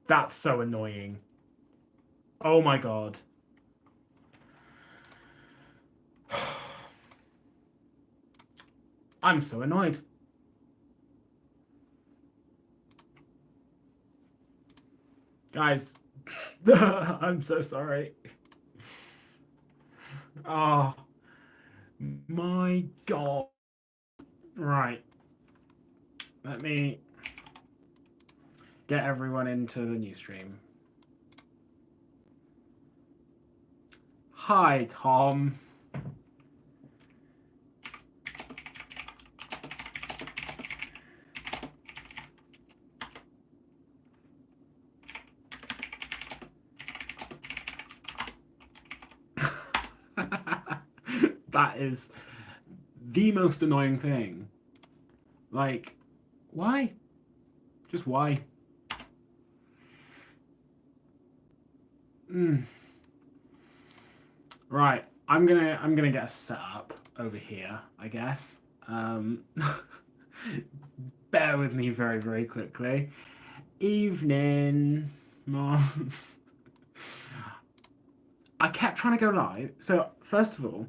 That's so annoying. Oh my god. I'm so annoyed. Guys, I'm so sorry. Oh my god. Right. Let me get everyone into the new stream. Hi, Tom. That is the most annoying thing. Like, why? Just why? Right, I'm gonna get a setup over here, I guess. Bear with me very, very quickly. Evening, Mars. I kept trying to go live. So first of all,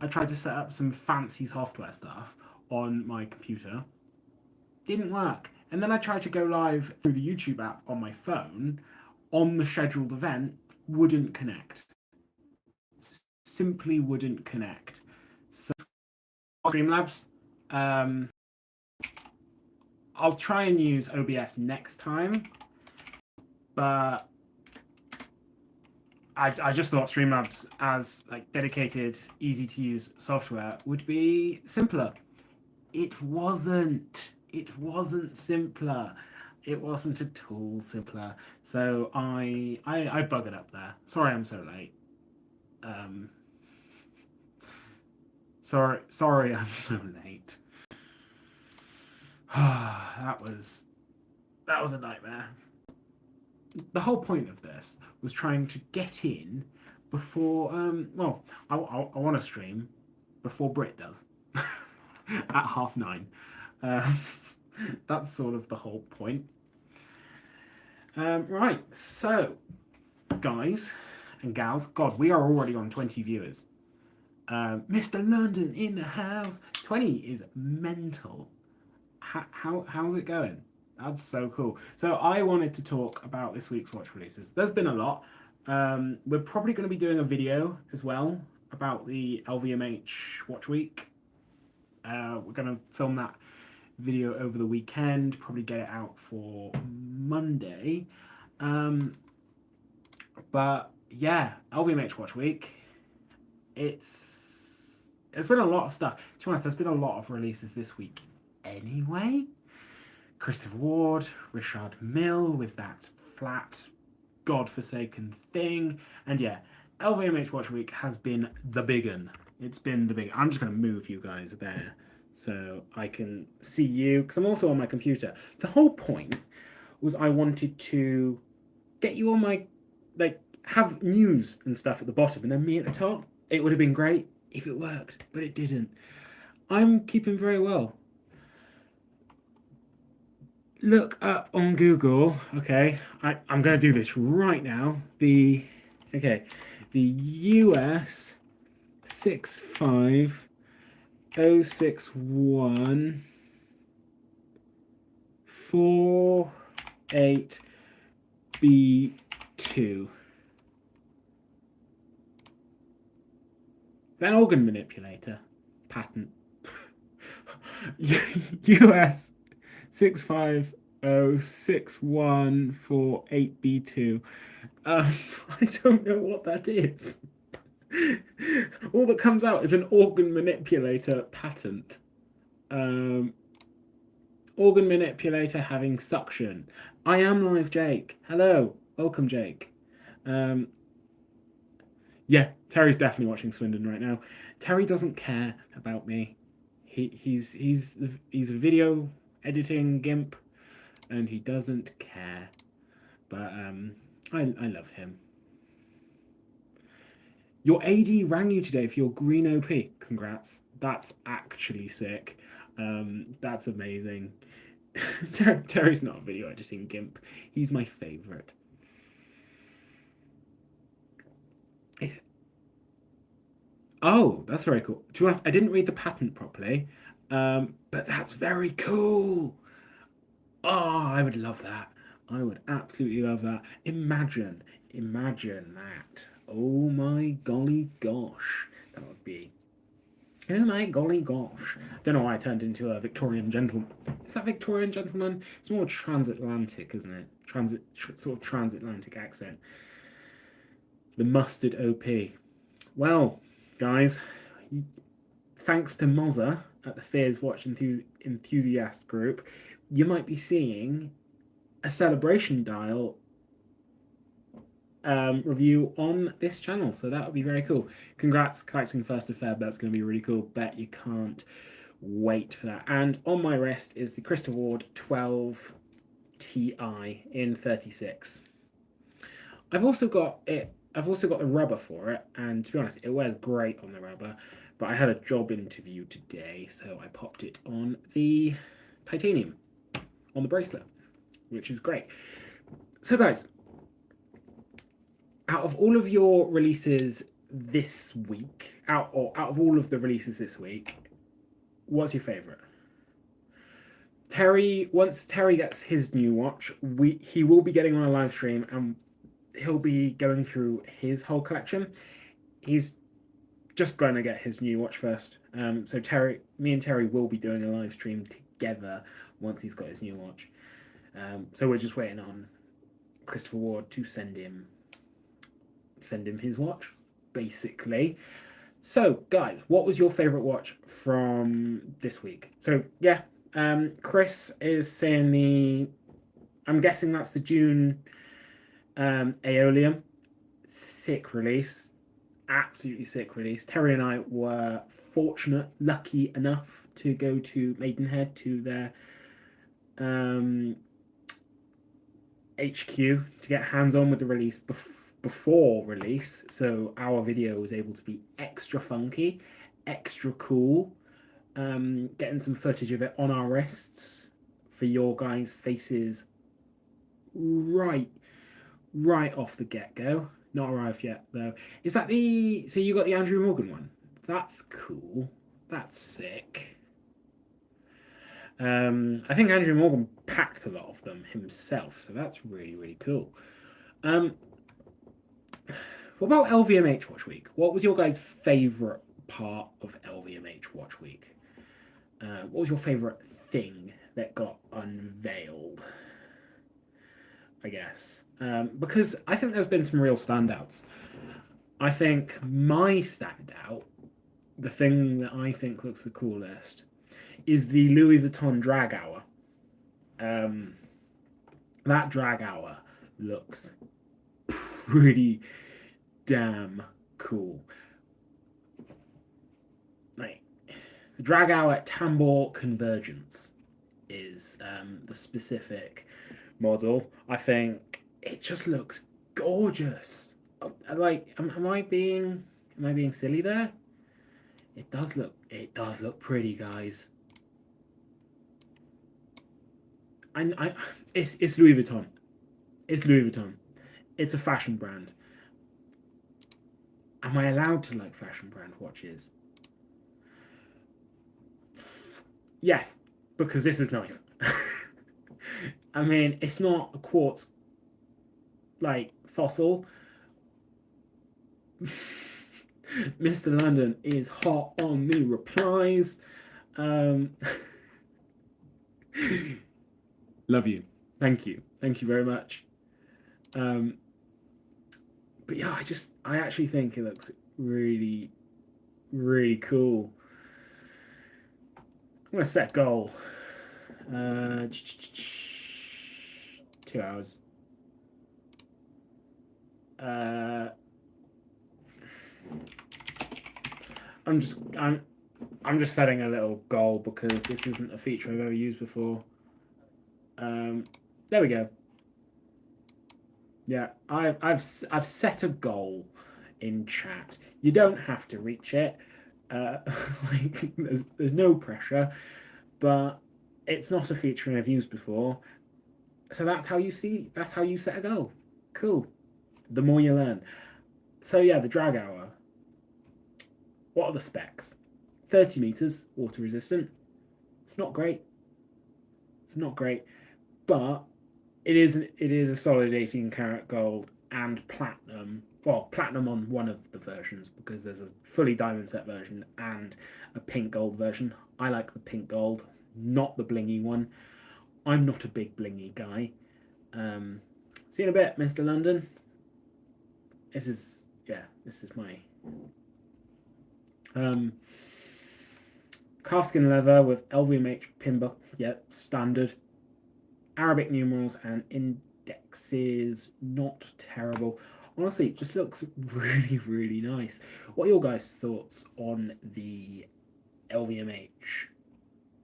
I tried to set up some fancy software stuff on my computer. Didn't work. And then I tried to go live through the YouTube app on my phone on the scheduled event, wouldn't connect. Simply wouldn't connect. So Streamlabs, I'll try and use OBS next time, but I just thought Streamlabs as like dedicated, easy to use software would be simpler. It wasn't. It wasn't simpler. It wasn't at all simpler. So I buggered up there. Sorry I'm so late. Sorry I'm so late. that was a nightmare. The whole point of this was trying to get in before well, I want to stream before Brit does at 9:30. That's sort of the whole point. Right, so guys and gals, God, we are already on 20 viewers. Mr. London in the house. 20 is mental. How's it going? That's so cool. So I wanted to talk about this week's watch releases. There's been a lot. We're probably going to be doing a video as well about the LVMH Watch Week. We're going to film that video over the weekend, probably get it out for Monday. But yeah, LVMH Watch Week. It's been a lot of stuff. To be honest, there's been a lot of releases this week anyway. Christopher Ward, Richard Mille with that flat, godforsaken thing. And yeah, LVMH Watch Week has been the big one. It's been the big. I'm just going to move you guys there so I can see you, because I'm also on my computer. The whole point was I wanted to get you on my, like, have news and stuff at the bottom and then me at the top. It would have been great if it worked, but it didn't. I'm keeping very well. Look up on Google, okay, I'm going to do this right now, the US 65061 48B2. That organ manipulator patent. US 6506148B2. I don't know what that is. All that comes out is an organ manipulator patent. Organ manipulator having suction. I am live, Jake. Hello, welcome, Jake. Yeah, Terry's definitely watching Swindon right now. Terry doesn't care about me. He's a video editing gimp, and he doesn't care. But I love him. Your AD rang you today for your green OP. Congrats. That's actually sick. That's amazing. Terry's not a video editing gimp. He's my favorite. Oh, that's very cool. To be honest, I didn't read the patent properly, but that's very cool. Oh, I would love that. I would absolutely love that. Imagine that. Oh my golly gosh. That would be. Oh my golly gosh. Don't know why I turned into a Victorian gentleman. Is that Victorian gentleman? It's more transatlantic, isn't it? Sort of transatlantic accent. The mustard OP. Well, guys, thanks to Mozza at the Fears Watch Enthusiast group, you might be seeing a celebration dial review on this channel. So that would be very cool. Congrats, collecting 1st of Feb. That's going to be really cool. Bet you can't wait for that. And on my wrist is the Christopher Ward 12 Ti in 36. I've also got the rubber for it, and to be honest, it wears great on the rubber. But I had a job interview today, so I popped it on the titanium, on the bracelet, which is great. So guys, out of all of your releases this week, out of all of the releases this week, what's your favorite? Once Terry gets his new watch, he will be getting on a live stream and he'll be going through his whole collection. He's just going to get his new watch first. So me and Terry will be doing a live stream together once he's got his new watch. So we're just waiting on Christopher Ward to send him his watch, basically. So guys, what was your favorite watch from this week? So yeah, Chris is saying I'm guessing that's the June Aeolium. Sick release, absolutely sick release. Terry and I were lucky enough to go to Maidenhead to their HQ to get hands-on with the release before release, so our video was able to be extra funky, extra cool, getting some footage of it on our wrists for your guys' faces right off the get-go. Not arrived yet though. Is that so you got the Andrew Morgan one? That's cool. That's sick. I think Andrew Morgan packed a lot of them himself, so that's really, really cool. What about LVMH Watch Week? What was your guys' favourite part of LVMH Watch Week? What was your favourite thing that got unveiled? I guess. Because I think there's been some real standouts. I think my standout, the thing that I think looks the coolest, is the Louis Vuitton Drag Hour. That Drag Hour looks pretty damn cool. Like, the Drag Hour at Tambour Convergence is the specific model. I think it just looks gorgeous. Like, am I being silly there? It does look pretty, guys. It's Louis Vuitton. It's Louis Vuitton. It's a fashion brand. Am I allowed to like fashion brand watches? Yes, because this is nice. I mean, it's not a quartz like fossil. Mr. London is hot on the replies. Love you. Thank you very much. But yeah, I actually think it looks really, really cool. I'm gonna set a goal. 2 hours. I'm just setting a little goal because this isn't a feature I've ever used before. There we go. Yeah, I've set a goal in chat. You don't have to reach it. Like there's no pressure, but it's not a feature I've used before. So that's how you set a goal. Cool. The more you learn. So yeah, the drag hour. What are the specs? 30 meters, water resistant. It's not great. It's not great, but it is a solid 18 karat gold and platinum. Well, platinum on one of the versions because there's a fully diamond set version and a pink gold version. I like the pink gold, not the blingy one. I'm not a big blingy guy. See you in a bit, Mr. London. This is my calfskin leather with LVMH pin buckle. Yep, standard. Arabic numerals and indexes, not terrible. Honestly, it just looks really, really nice. What are your guys' thoughts on the LVMH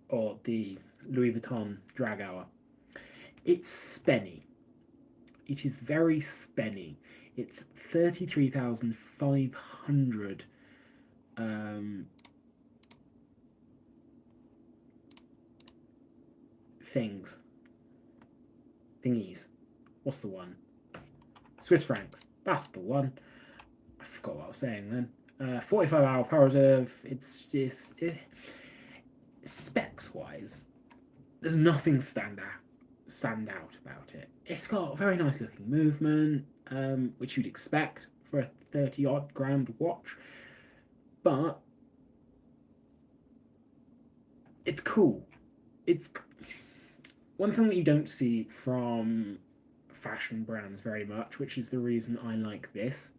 or the Louis Vuitton drag hour? It's spenny. It is very spenny. It's 33,500 thingies. What's the one? Swiss francs. That's the one. I forgot what I was saying then. 45-hour power reserve. It's just specs wise, there's nothing stand out about it. It's got a very nice looking movement, which you'd expect for a 30-odd grand watch, but it's cool. It's one thing that you don't see from fashion brands very much, which is the reason I like this.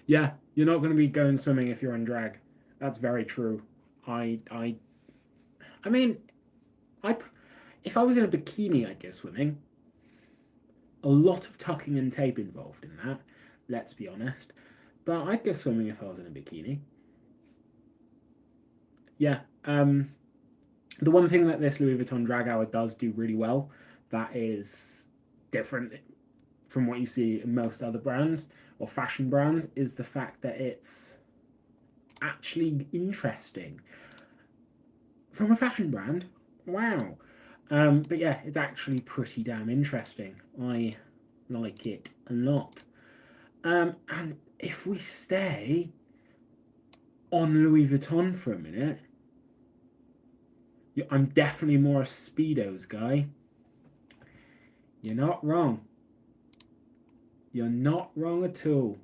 Yeah, you're not going to be going swimming if you're in drag. That's very true. I mean, if I was in a bikini, I'd go swimming. A lot of tucking and tape involved in that, let's be honest. But I'd go swimming if I was in a bikini. Yeah, the one thing that this Louis Vuitton drag hour does do really well, that is different from what you see in most other brands or fashion brands, is the fact that it's actually interesting. From a fashion brand, wow. But yeah, it's actually pretty damn interesting. I like it a lot. And if we stay on Louis Vuitton for a minute, I'm definitely more a Speedos guy. You're not wrong. You're not wrong at all.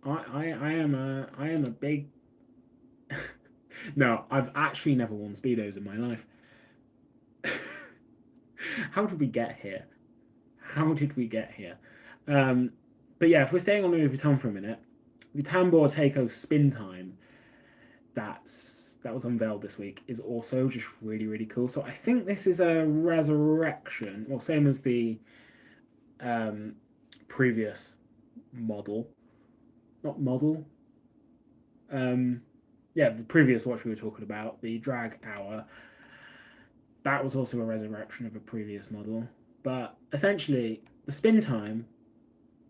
I am a big No, I've actually never worn Speedos in my life. How did we get here? How did we get here? But yeah, if we're staying on Louis Vuitton for a minute, the Tambour Takeover Spin Time that was unveiled this week is also just really, really cool. So I think this is a resurrection, well, same as the previous model. Not model. Yeah, the previous watch we were talking about, the Drag Hour, that was also a resurrection of a previous model. But essentially, the spin time,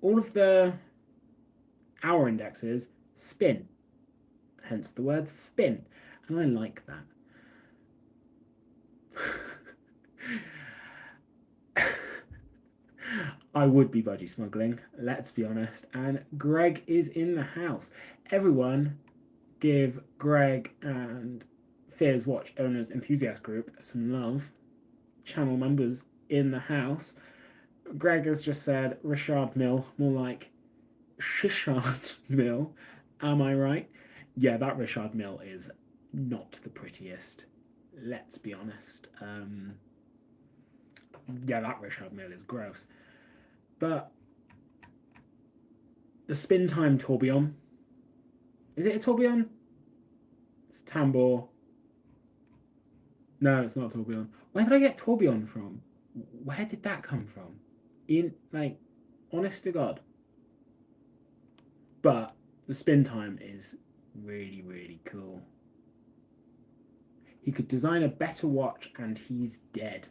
all of the hour indexes spin, hence the word spin, and I like that. I would be budgie smuggling, let's be honest, and Greg is in the house. Everyone give Greg and Fear's Watch Owners Enthusiast Group some love. Channel members in the house. Greg has just said Richard Mille, more like Shishard Mille. Am I right? Yeah, that Richard Mille is not the prettiest. Let's be honest. Yeah, that Richard Mille is gross. But the Spin Time Tourbillon. Is it a tourbillon? It's a tambour. No, it's not a tourbillon. Where did I get tourbillon from? Where did that come from? Like, honest to God. But the spin time is really, really cool. He could design a better watch and he's dead.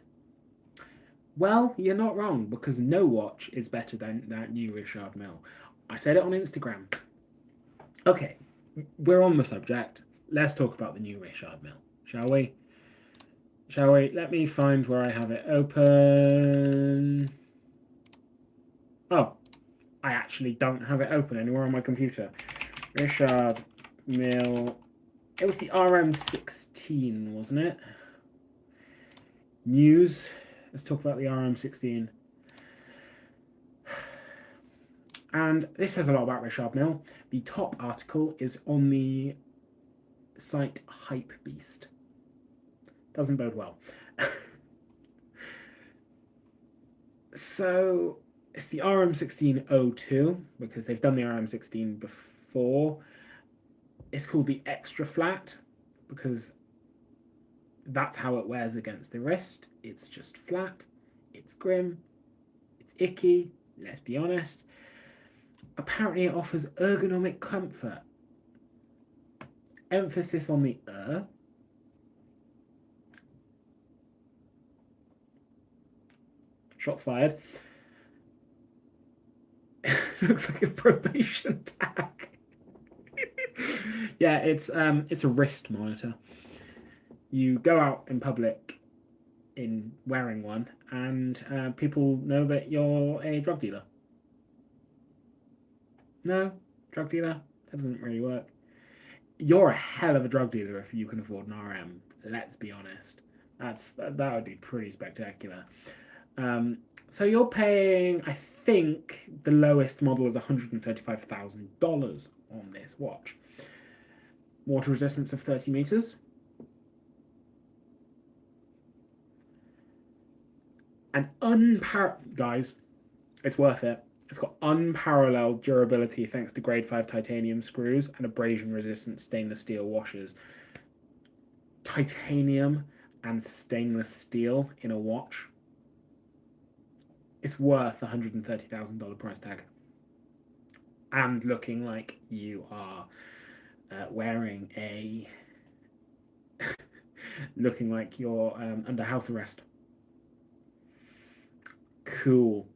Well, you're not wrong, because no watch is better than that new Richard Mille. I said it on Instagram. Okay, we're on the subject. Let's talk about the new Richard Mille, shall we? Shall we? Let me find where I have it open. Oh, I actually don't have it open anywhere on my computer. Richard Mille. It was the RM16, wasn't it? News. Let's talk about the RM16. And this says a lot about Richard Mille. The top article is on the site Hypebeast. Doesn't bode well. So it's the RM1602 because they've done the RM16 before. It's called the extra flat because that's how it wears against the wrist. It's just flat, it's grim, it's icky, let's be honest. Apparently it offers ergonomic comfort. Emphasis on the Shots fired. Looks like a probation tag. Yeah, it's a wrist monitor. You go out in public in wearing one, and people know that you're a drug dealer. No, drug dealer? That doesn't really work. You're a hell of a drug dealer if you can afford an RM. Let's be honest. That would be pretty spectacular. So you're paying, I think, the lowest model is $135,000 on this watch. Water resistance of 30 meters. And guys, it's worth it. It's got unparalleled durability thanks to grade 5 titanium screws and abrasion-resistant stainless steel washers. Titanium and stainless steel in a watch. It's worth $130,000 price tag. And looking like you are wearing a... looking like you're under house arrest. Cool.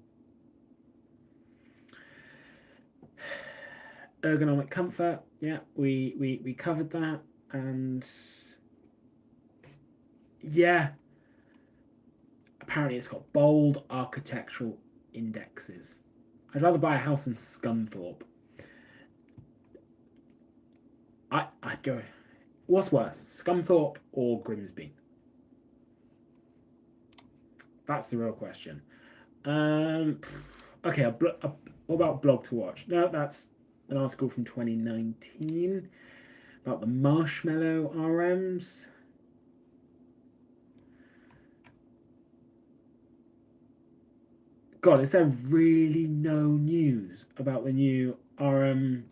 Ergonomic comfort, yeah, we covered that, and yeah, apparently it's got bold architectural indexes. I'd rather buy a house in Scunthorpe. I'd go, what's worse, Scunthorpe or Grimsby? That's the real question. Okay, what about Blog to Watch? No, that's an article from 2019 about the Marshmallow RMs. God, is there really no news about the new RM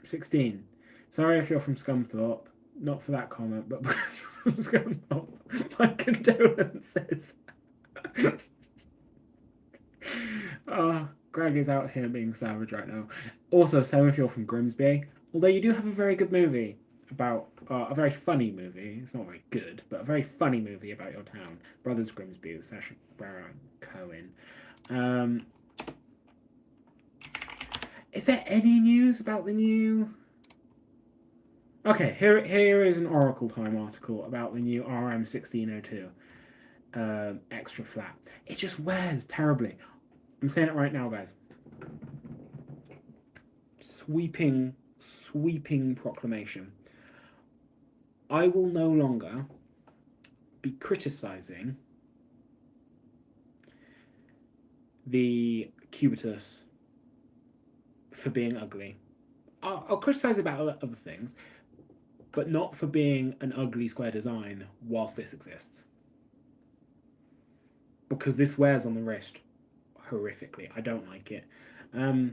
16? Sorry if you're from Scunthorpe. Not for that comment, but because you're from Scunthorpe, my condolences. Oh, Greg is out here being savage right now. Also, same if you're from Grimsby. Although you do have a very good movie about, a very funny movie. It's not very good, but a very funny movie about your town. Brothers Grimsby with Sacha Baron Cohen. Is there any news about the new... Okay, here is an Oracle Time article about the new RM1602. Extra flat. It just wears terribly. I'm saying it right now, guys. Sweeping proclamation. I will no longer be criticizing the Cubitus for being ugly. I'll criticize about other things, but not for being an ugly square design whilst this exists. Because this wears on the wrist horrifically. I don't like it. A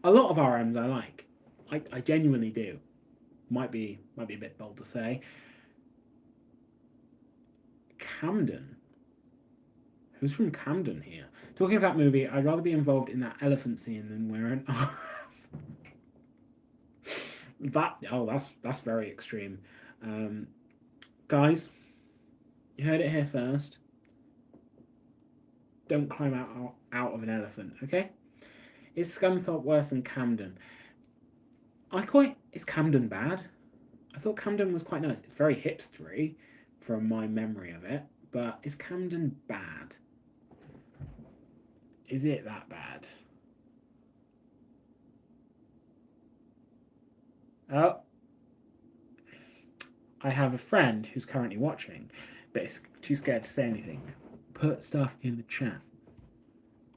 lot of RMs I like. I genuinely do. Might be a bit bold to say. Camden. Who's from Camden here? Talking of that movie, I'd rather be involved in that elephant scene than wear an RM. That's very extreme. Guys, you heard it here first. Don't climb out of an elephant, okay? Is Scunthorpe worse than Camden? Is Camden bad? I thought Camden was quite nice. It's very hipstery from my memory of it, but is Camden bad? Is it that bad? Oh, I have a friend who's currently watching, but is too scared to say anything. Put stuff in the chat.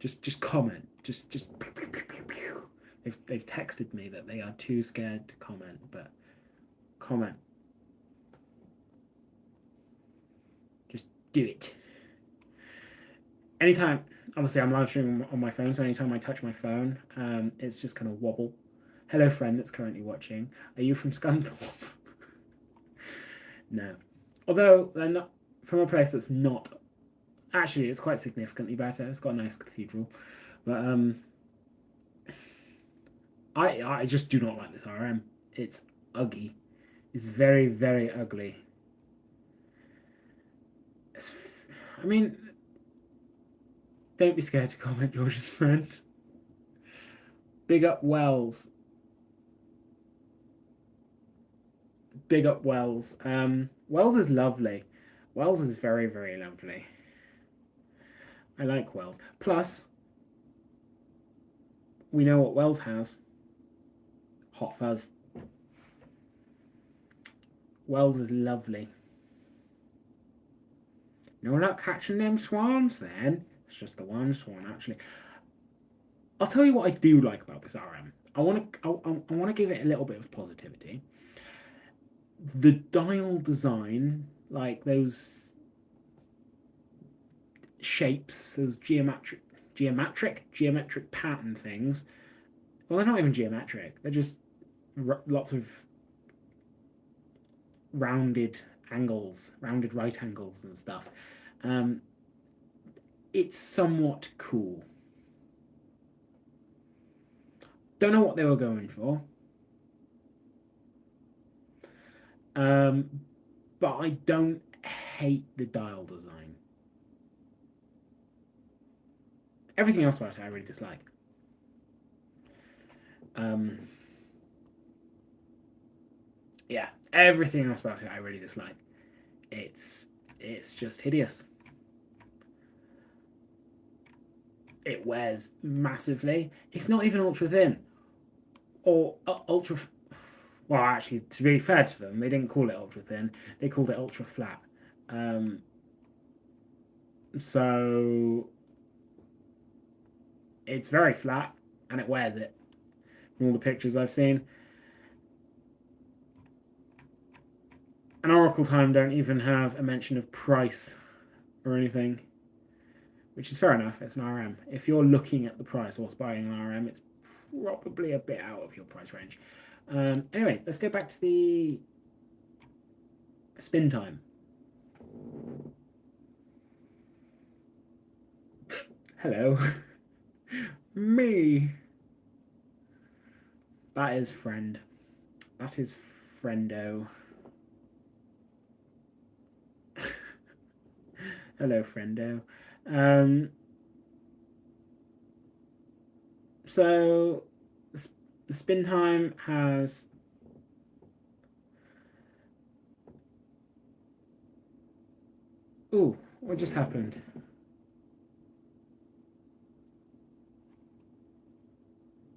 Just comment. Just they've texted me that they are too scared to comment, but comment. Just do it. Anytime, obviously I'm live streaming on my phone, so anytime I touch my phone, it's just kind of wobble. Hello, friend that's currently watching. Are you from Scunthorpe? No. Although they're not from a place that's not. Actually, it's quite significantly better. It's got a nice cathedral, but I just do not like this RM. It's ugly. It's very, very ugly. I mean, don't be scared to comment, George's friend. Big up Wells. Big up Wells. Wells is lovely. Wells is very, very lovely. I like Wells. Plus, we know what Wells has. Hot fuzz. Wells is lovely. No luck catching them swans then? It's just the one swan, actually. I'll tell you what I do like about this RM. I want to give it a little bit of positivity. The dial design, like those shapes, those geometric pattern things. Well, they're not even geometric. They're just lots of rounded angles, rounded right angles and stuff. It's somewhat cool. Don't know what they were going for. But I don't hate the dial design. Everything else about it I really dislike. Yeah, everything else about it I really dislike. It's just hideous. It wears massively. It's not even ultra thin or ultra. Well, actually, to be fair to them, they didn't call it ultra thin. They called it ultra flat. So it's very flat, and it wears it. From all the pictures I've seen. And Oracle Time don't even have a mention of price or anything, which is fair enough. It's an RM. If you're looking at the price whilst buying an RM, it's probably a bit out of your price range. Anyway, let's go back to the spin time. Hello. Me. That is friend. That is friendo. Hello, friendo. So the spin time has ooh, what just happened?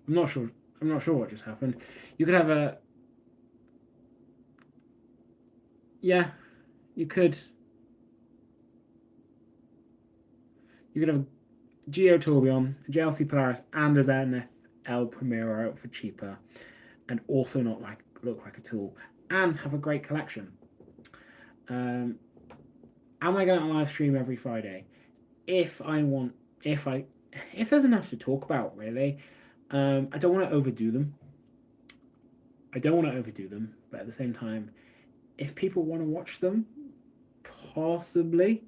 I'm not sure what just happened. You could have a yeah, you could have a Geo Tourbillon, a JLC Polaris, and a Zenith El Primero for cheaper, and also not look like a tool, and have a great collection. Am I going to live stream every Friday? If there's enough to talk about, really. I don't want to overdo them. But at the same time, if people want to watch them, possibly.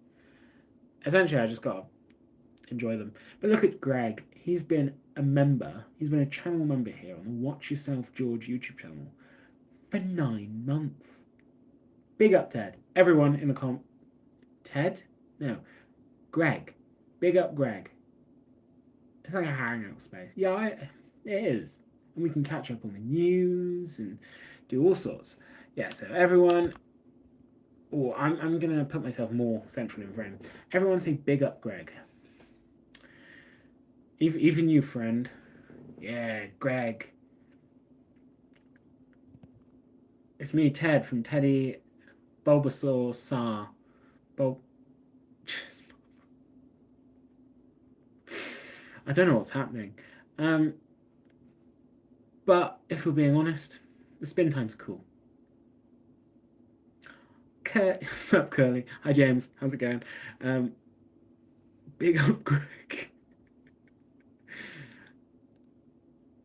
Essentially, I just got to enjoy them. But look at Greg. He's been a member. He's been a channel member here on the Watch Yourself George YouTube channel for 9 months. Big up, Ted. Everyone in the Ted? No. Greg. Big up, Greg. It's like a hangout space. Yeah, it is. And we can catch up on the news and do all sorts. Yeah, so everyone... Oh, I'm going to put myself more central in frame. Everyone say big up, Greg. Even you, friend. Yeah, Greg. It's me, Ted, from Teddy Bulbasaur Sar. Bul I don't know what's happening. But if we're being honest, the spin time's cool. What's up, Curly? Hi, James. How's it going? Big up, Greg.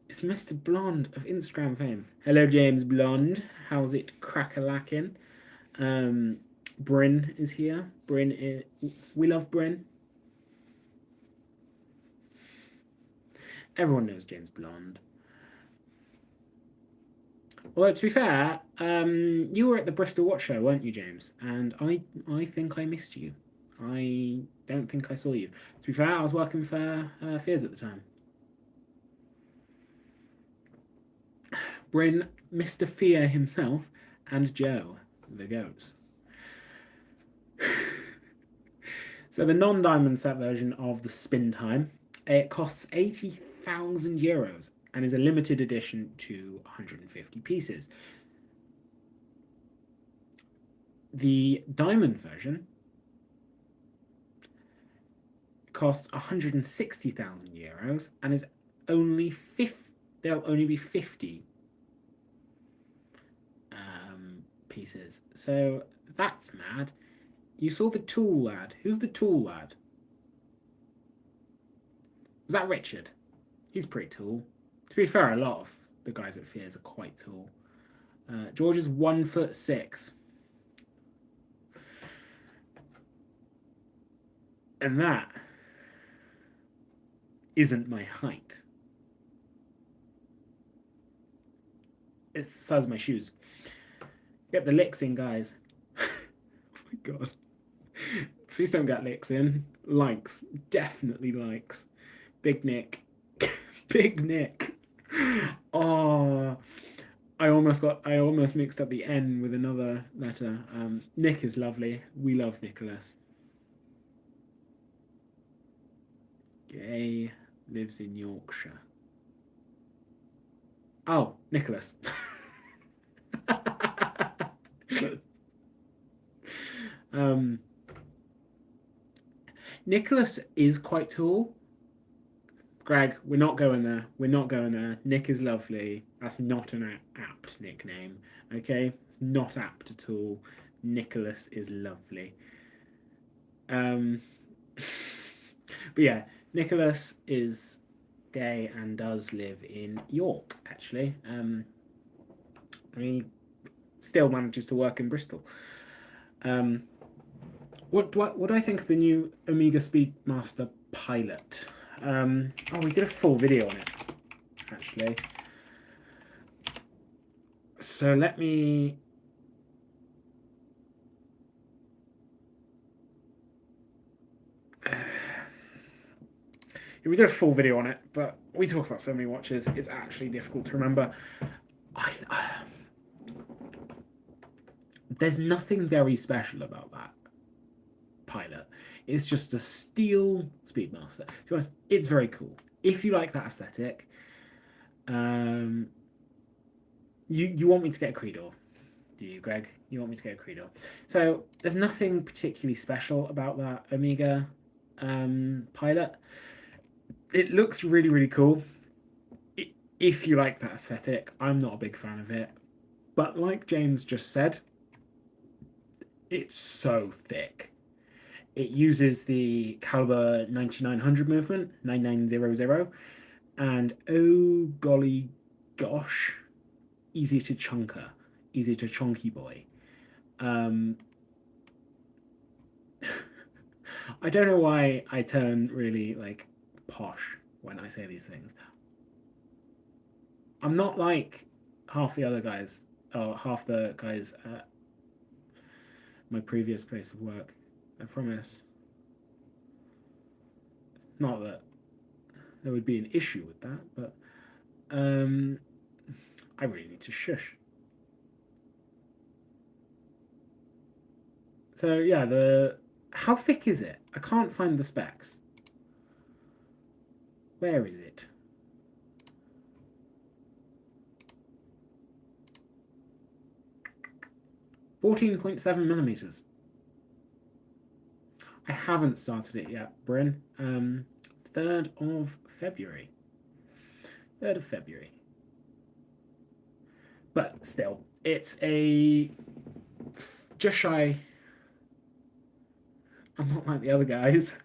It's Mr. Blonde of Instagram fame. Hello, James Blonde. How's it crack-a-lacking? Bryn is here. Bryn is... We love Bryn. Everyone knows James Blonde. Well, to be fair, you were at the Bristol Watch Show, weren't you, James? And I think I missed you. I don't think I saw you. To be fair, I was working for Fears at the time. Bryn, Mr. Fear himself, and Joe, the goats. So the non-diamond set version of the spin time, it costs 80,000 euros and is a limited edition to 150 pieces. The diamond version costs 160,000 euros and is only there'll only be 50 pieces. So that's mad. You saw the Tool lad. Who's the Tool lad? Was that Richard? He's pretty tall. To be fair, a lot of the guys at Fears are quite tall. George is 1'6". And that isn't my height. It's the size of my shoes. Get the licks in, guys. Oh my god. Please don't get licks in. Likes. Definitely likes. Big Nick. Big Nick. Oh, I almost mixed up the N with another letter. Nick is lovely. We love Nicholas. Gay, lives in Yorkshire. Oh, Nicholas. Nicholas is quite tall. Greg, we're not going there. We're not going there. Nick is lovely. That's not an apt nickname, okay? It's not apt at all. Nicholas is lovely. But yeah, Nicholas is gay and does live in York, actually. I mean, still manages to work in Bristol. What do I think of the new Omega Speedmaster Pilot? Oh, we did a full video on it, actually. So let me... we did a full video on it, but we talk about so many watches, it's actually difficult to remember. There's nothing very special about that Pilot. It's just a steel Speedmaster. To be honest, it's very cool. If you like that aesthetic, you want me to get a Creedor, do you, Greg? You want me to get a Creedor. So there's nothing particularly special about that Omega Pilot. It looks really, really cool. If you like that aesthetic, I'm not a big fan of it. But like James just said, it's so thick. It uses the caliber 9900 movement, 9900, and oh golly gosh, easy to chunky boy. I don't know why I turn really like posh when I say these things. I'm not like half the other guys, or half the guys at my previous place of work. I promise. Not that there would be an issue with that, but I really need to shush. So yeah, how thick is it? I can't find the specs. Where is it? $14.7mm. I haven't started it yet, Bryn. 3rd of February. 3rd of February. But still, it's a just shy. I'm not like the other guys.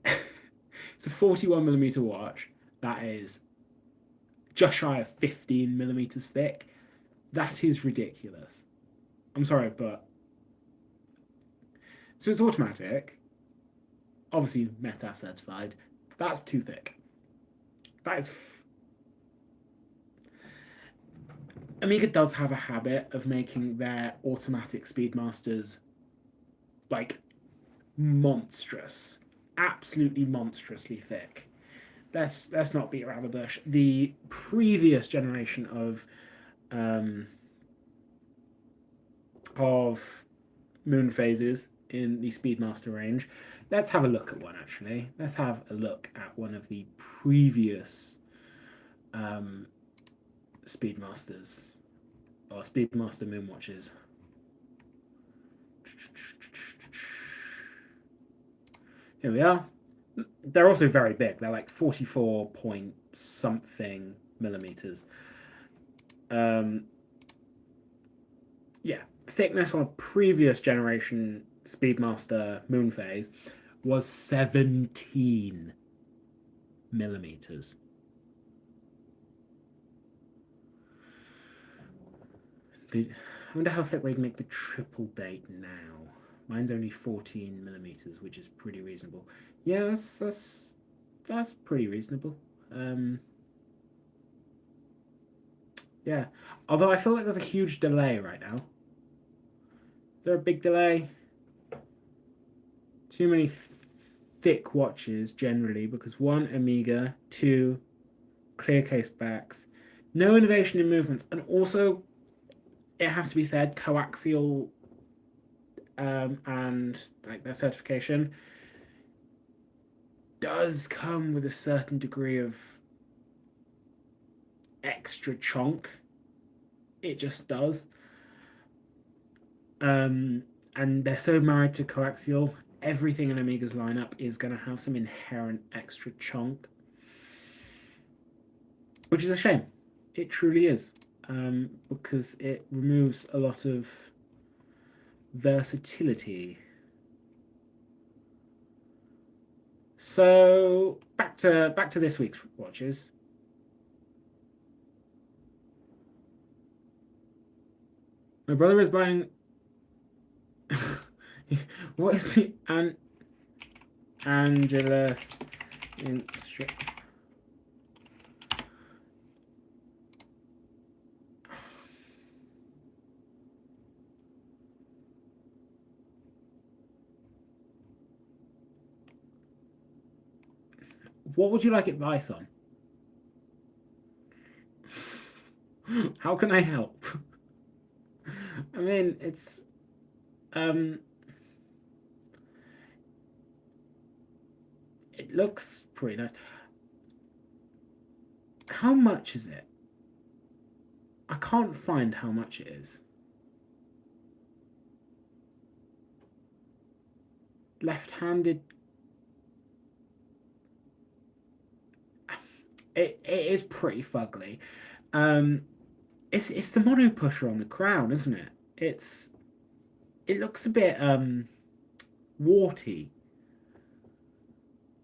It's a 41mm watch that is just shy of 15mm thick. That is ridiculous. I'm sorry, but so it's automatic, obviously Meta certified. That's too thick. That is. Omega does have a habit of making their automatic Speedmasters like monstrous, absolutely monstrously thick. Let's not beat around the bush. The previous generation of moon phases in the Speedmaster range. Let's have a look at one, actually. Let's have a look at one of the previous Speedmasters, or Speedmaster moon watches. Here we are. They're also very big. They're like 44 point something millimeters. Yeah, thickness on a previous generation Speedmaster moon phase was 17 millimeters. I wonder how thick they'd make the triple date now. Mine's only 14 millimeters, which is pretty reasonable. Yeah, that's pretty reasonable. Yeah, although I feel like there's a huge delay right now. Is there a big delay? Too many thick watches generally, because 1, Omega, 2, clear case backs, no innovation in movements, and also it has to be said, coaxial and like their certification does come with a certain degree of extra chunk. It just does. And they're so married to coaxial, everything in Omega's lineup is going to have some inherent extra chunk, which is a shame. It truly is, because it removes a lot of versatility. So back to this week's watches. My brother is buying. What is the Angelus instrument? What would you like advice on? How can I help? I mean, it's it looks pretty nice. How much is it? I can't find how much it is. Left-handed. It is pretty fugly. It's the mono pusher on the crown, isn't it? It looks a bit warty.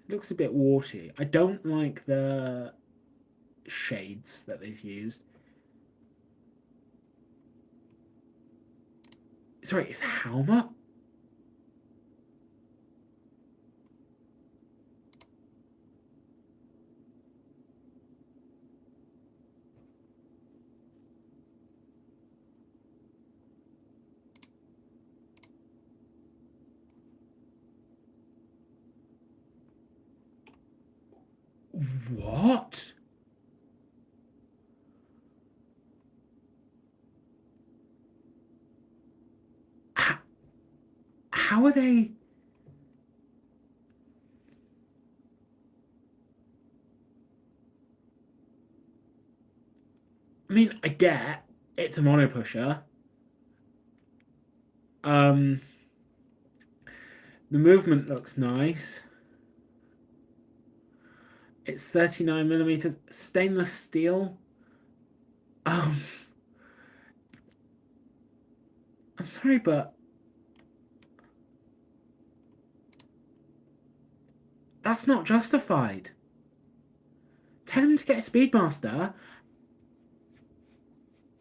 It looks a bit warty. I don't like the shades that they've used. Sorry, it's how much? What? How are they? mean, I get it's a mono pusher. The movement looks nice. It's 39mm stainless steel. I'm sorry, but that's not justified. Tell him to get a Speedmaster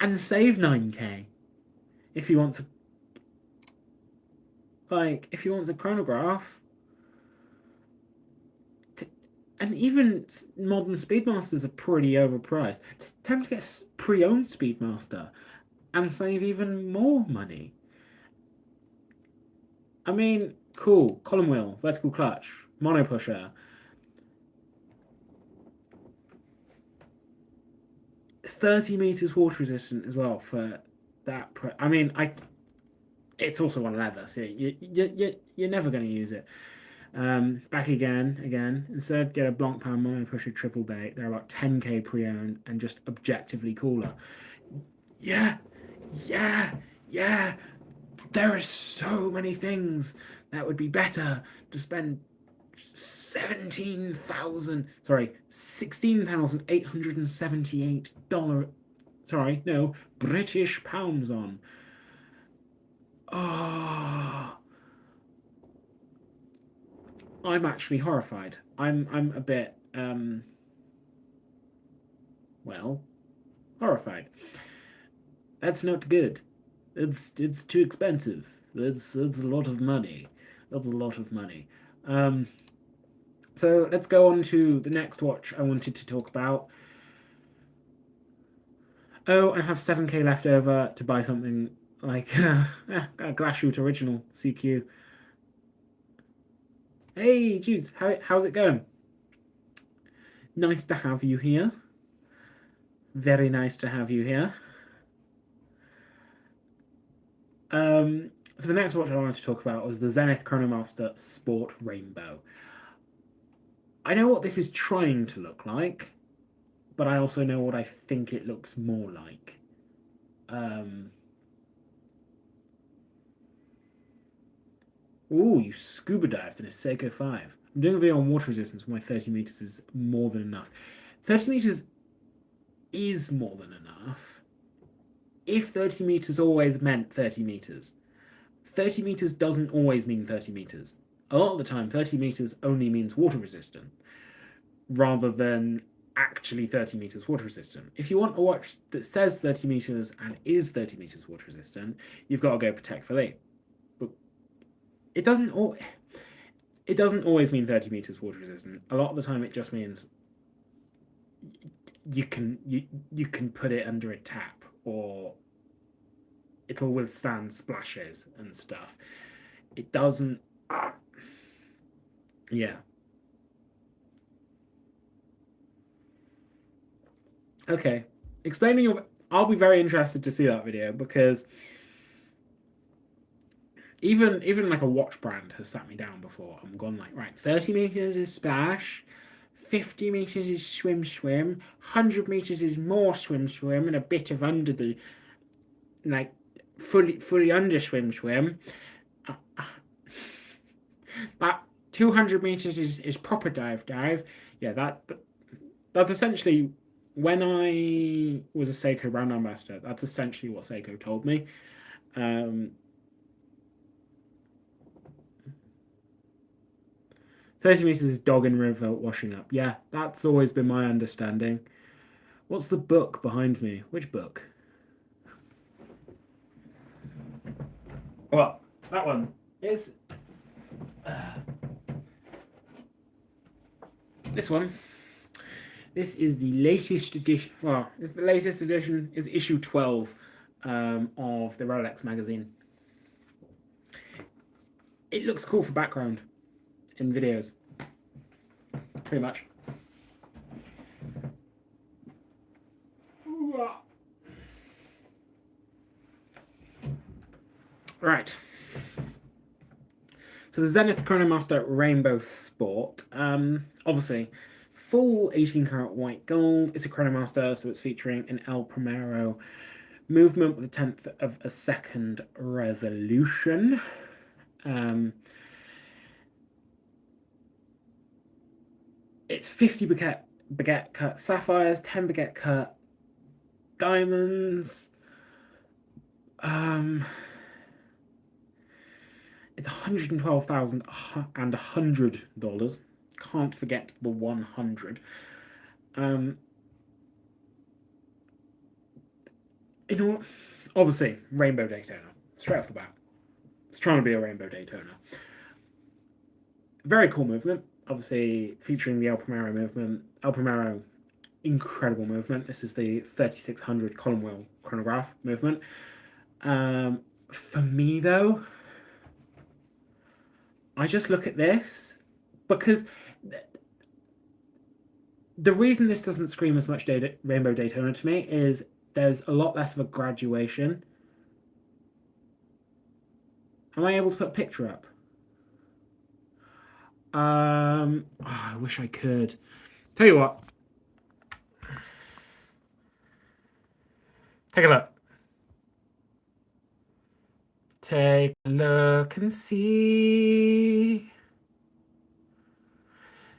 and save 9K if he wants a if he wants a chronograph. And even modern Speedmasters are pretty overpriced. Tell him to get a pre-owned Speedmaster and save even more money. I mean, cool. Column wheel, vertical clutch, mono pusher. 30 meters water resistant as well for that. I mean, it's also on leather, so you're never going to use it. Back again. Instead, get a Blancpain mono pusher triple date. They're about 10K pre-owned and just objectively cooler. Yeah. There are so many things that would be better to spend $16,878. Sorry, no, British pounds on. Oh, I'm actually horrified. I'm a bit well, horrified. That's not good. It's too expensive. It's a lot of money. That's a lot of money. So let's go on to the next watch I wanted to talk about. Oh, and I have 7K left over to buy something like a Glasshoot original CQ. Hey, Jude, how's it going? Nice to have you here. Very nice to have you here. So the next watch I wanted to talk about was the Zenith Chronomaster Sport Rainbow. I know what this is trying to look like, but I also know what I think it looks more like. Ooh, you scuba dived in a Seiko 5. I'm doing a video on water resistance where my 30 meters is more than enough. 30 meters is more than enough. If 30 meters always meant 30 meters. 30 meters doesn't always mean 30 meters. A lot of the time, 30 meters only means water resistant, rather than actually 30 meters water resistant. If you want a watch that says 30 meters and is 30 meters water resistant, you've got to go Patek Philippe. But it doesn't always mean 30 meters water resistant. A lot of the time, it just means you can put it under a tap, or it'll withstand splashes and stuff. It doesn't. Yeah. Okay. Explaining your. I'll be very interested to see that video, because even like a watch brand has sat me down before and gone like, right, 30 meters is splash, 50 meters is swim, 100 meters is more swim, and a bit of under the, like, fully under swim. That 200 meters is proper dive. Yeah, that's essentially, when I was a Seiko brand ambassador, that's essentially what Seiko told me. 30 meters is dog in river washing up. Yeah, that's always been my understanding. What's the book behind me? Which book? Well, that one is this one. This is the latest edition. Well, it's the latest edition. Is issue 12 of the Rolex magazine. It looks cool for background in videos. Pretty much. Right. So the Zenith Chronomaster Rainbow Sport. Obviously, full 18 karat white gold. It's a Chronomaster, so it's featuring an El Primero movement with a 1/10 of a second resolution. It's 50 baguette cut sapphires, 10 baguette cut diamonds. It's $112,100. Can't forget the 100. You know what? Obviously, Rainbow Daytona. Straight off the bat. It's trying to be a Rainbow Daytona. Very cool movement. Obviously, featuring the El Primero movement. El Primero, incredible movement. This is the 3600 column wheel chronograph movement. For me, though, I just look at this because the reason this doesn't scream as much Rainbow Daytona to me is there's a lot less of a graduation. Am I able to put a picture up? Oh, I wish I could. Tell you what. Take a look. Take a look and see.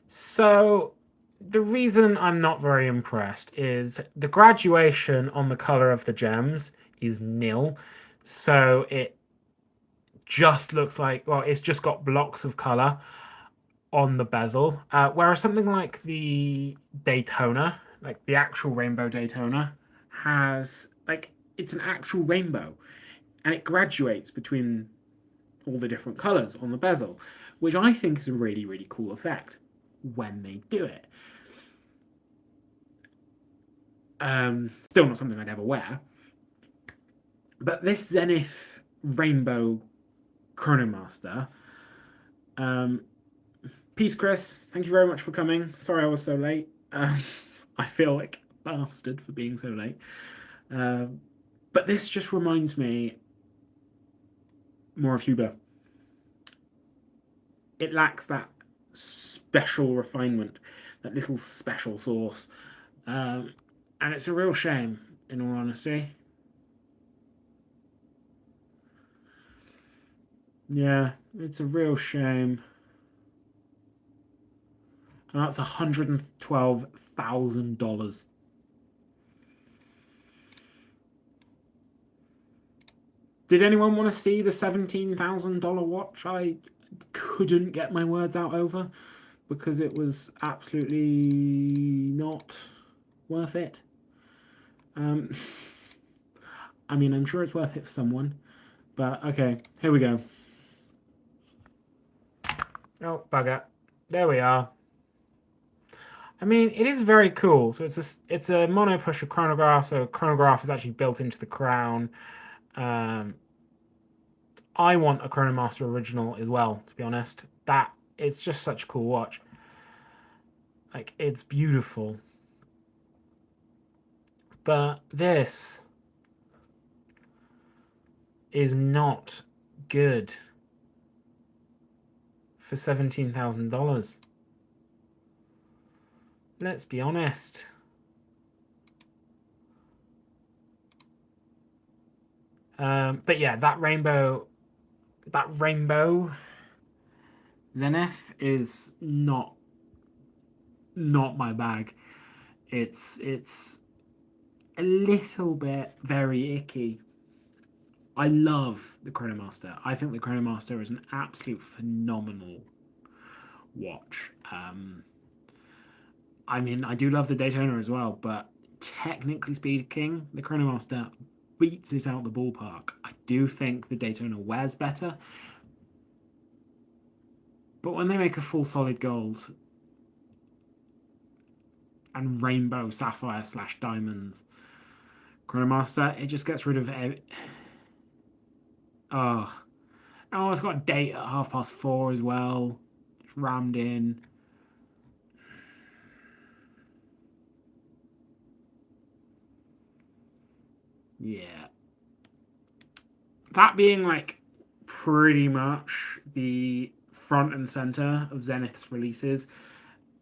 So, the reason I'm not very impressed is the graduation on the color of the gems is nil. So, it just looks like, well, it's just got blocks of color on the bezel. Whereas something like the Daytona, like the actual Rainbow Daytona, has, like, it's an actual rainbow. And it graduates between all the different colors on the bezel, which I think is a really, really cool effect when they do it. Still not something I'd ever wear. But this Zenith Rainbow Chronomaster, peace, Chris. Thank you very much for coming. Sorry I was so late. I feel like a bastard for being so late. But this just reminds me more of Hublot. It lacks that special refinement, that little special sauce. And it's a real shame, in all honesty. Yeah, it's a real shame. And that's $112,000. Did anyone want to see the $17,000 watch? I couldn't get my words out over because it was absolutely not worth it. I mean, I'm sure it's worth it for someone, but okay, here we go. Oh, bugger. There we are. I mean, it is very cool. So it's a mono pusher chronograph. So chronograph is actually built into the crown. I want a Chronomaster original as well, to be honest. It's just such a cool watch. Like, it's beautiful. But this is not good for $17,000. Let's be honest. But yeah, that rainbow Zenith is not my bag. It's a little bit very icky. I love the Chronomaster. I think the Chronomaster is an absolute phenomenal watch. I mean, I do love the Daytona as well, but technically speaking, the Chronomaster beats it out the ballpark. I do think the Daytona wears better, but when they make a full solid gold and rainbow sapphire / diamonds Chronomaster, it just gets rid of oh, it's got a date at 4:30 as well. It's rammed in. Yeah. That being like pretty much the front and center of Zenith's releases.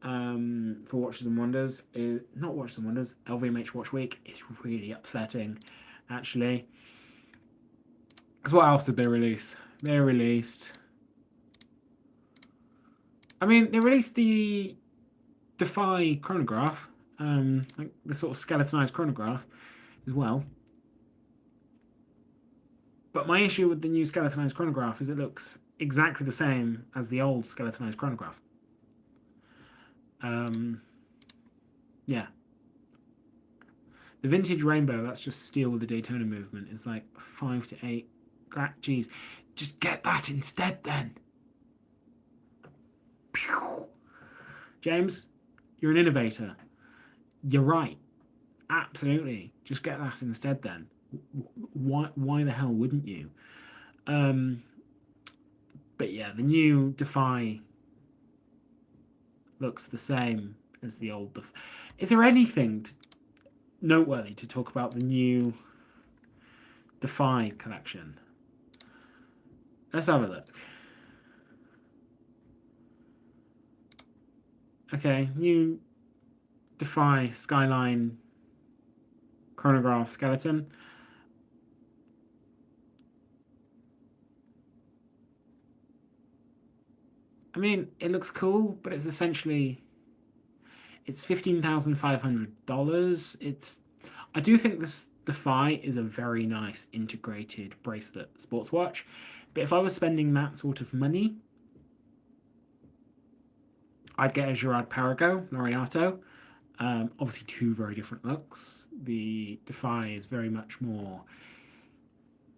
for Watches and Wonders. Not Watches and Wonders, LVMH Watch Week. It's really upsetting, actually. Because what else did they release? They released... I mean, they released the Defy chronograph, like the sort of skeletonized chronograph as well. But my issue with the new skeletonized chronograph is it looks exactly the same as the old skeletonized chronograph. Yeah. The vintage rainbow, that's just steel with the Daytona movement, is like 5 to 8. Geez, just get that instead then. Pew. James, you're an innovator. You're right. Absolutely. Just get that instead then. Why the hell wouldn't you? But yeah, the new Defy looks the same as the old Defy. Is there anything noteworthy to talk about the new Defy collection? Let's have a look. Okay, new Defy Skyline chronograph skeleton. I mean, it looks cool, but it's essentially... It's $15,500. I do think this Defy is a very nice integrated bracelet sports watch. But if I was spending that sort of money, I'd get a Girard-Perregaux Laureato. Obviously, two very different looks. The Defy is very much more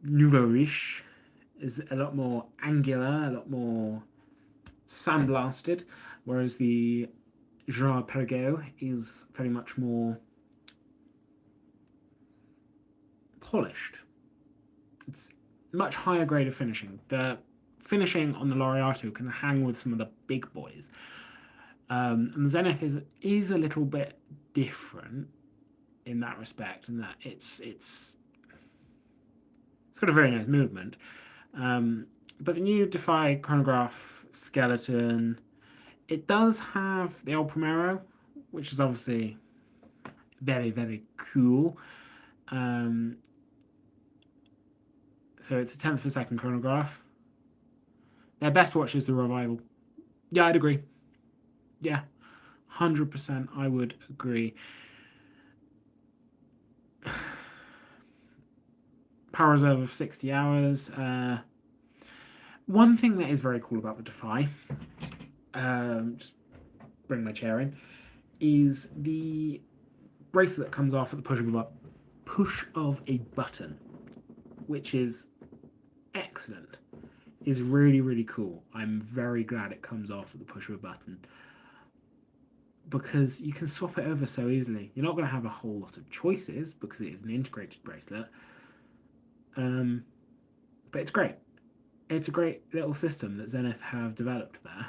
nouveau riche, is a lot more angular, a lot more sandblasted, whereas the Girard-Perregaux is very much more polished. It's much higher grade of finishing. The finishing on the Laureato can hang with some of the big boys. And the Zenith is a little bit different in that respect, in that it's got a very nice movement. But the new Defy chronograph skeleton, it does have the El Primero, which is obviously very, very cool. So it's a 10th of a second chronograph. Their best watch is the Revival. Yeah, I'd agree. Yeah, 100% I would agree. Power reserve of 60 hours. One thing that is very cool about the Defy, just bring my chair in, is the bracelet comes off at the push of a button, which is excellent. Is really, really cool. I'm very glad it comes off at the push of a button, because you can swap it over so easily. You're not going to have a whole lot of choices because it is an integrated bracelet. But it's great. It's a great little system that Zenith have developed there.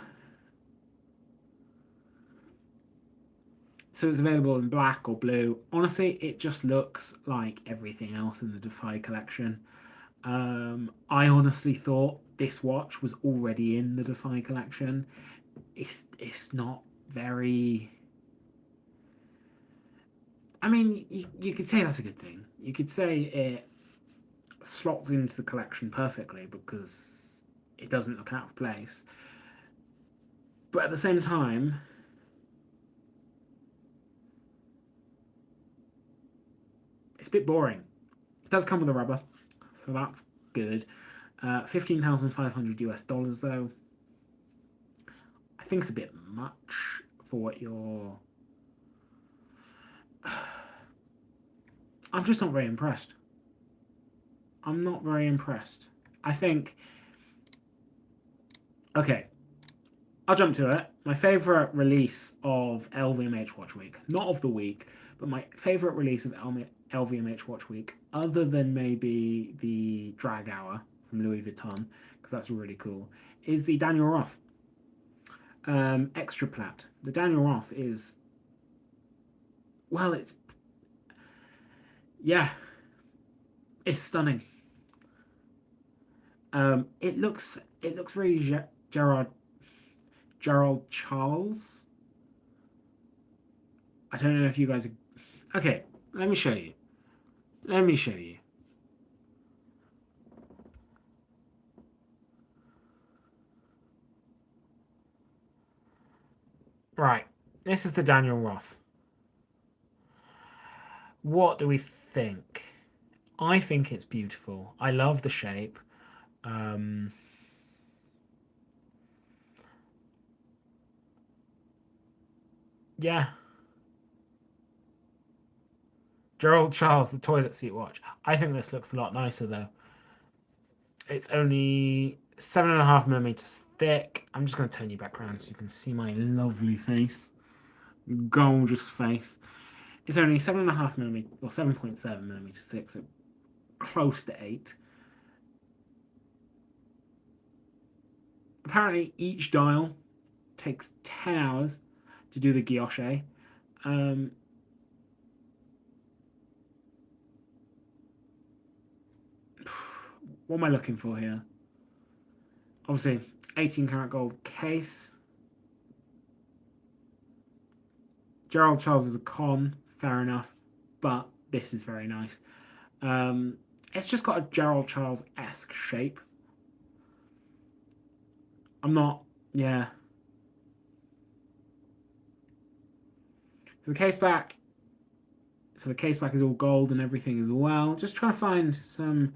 So it's available in black or blue. Honestly, it just looks like everything else in the Defy collection. I honestly thought this watch was already in the Defy collection. It's not very... I mean, you could say that's a good thing. You could say it slots into the collection perfectly because it doesn't look out of place. But at the same time, it's a bit boring. It does come with a rubber, so that's good. $15,500 US though. I think it's a bit much for what you're... I'm just not very impressed. I'm not very impressed. I think... Okay, I'll jump to it. My favourite release of LVMH Watch Week, not of the week, but my favourite release of LVMH Watch Week, other than maybe the Drag Hour from Louis Vuitton, because that's really cool, is the Daniel Roth Extra Plat. The Daniel Roth is... Well, it's... Yeah. It's stunning. It looks very Gerald Charles. I don't know if you guys are... Okay, let me show you. Let me show you. Right, this is the Daniel Roth. What do we think? I think it's beautiful. I love the shape. Yeah. Gerald Charles, the toilet seat watch. I think this looks a lot nicer though. It's only 7.5 millimeters thick. I'm just going to turn you back around so you can see my lovely face. Gorgeous face. It's only 7.5 millimeters, or 7.7 millimeters thick, so close to 8. Apparently, each dial takes 10 hours to do the guilloche. What am I looking for here? Obviously, 18 karat gold case. Gerald Charles is a con, fair enough, but this is very nice. It's just got a Gerald Charles-esque shape. I'm not, yeah. So the case back is all gold and everything as well. Just trying to find some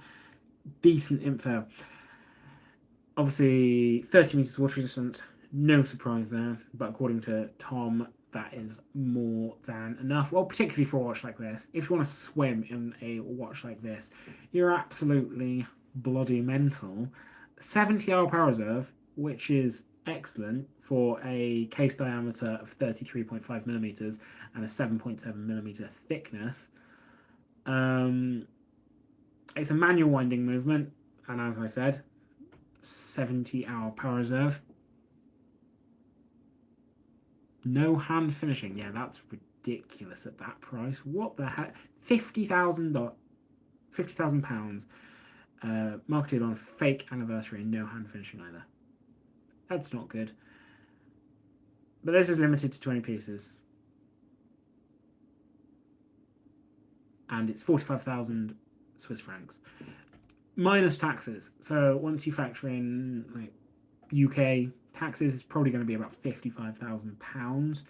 decent info. Obviously, 30 meters water resistant, no surprise there. But according to Tom, that is more than enough. Well, particularly for a watch like this. If you want to swim in a watch like this, you're absolutely bloody mental. 70-hour power reserve, which is excellent for a case diameter of 33.5 millimeters and a 7.7 millimeter thickness. It's a manual winding movement, and as I said, 70-hour power reserve. No hand finishing. Yeah, that's ridiculous at that price. What the heck? £50,000 marketed on fake anniversary and no hand finishing either. That's not good. But this is limited to 20 pieces. And it's 45,000 Swiss francs. Minus taxes. So once you factor in like UK taxes, it's probably going to be about £55,000.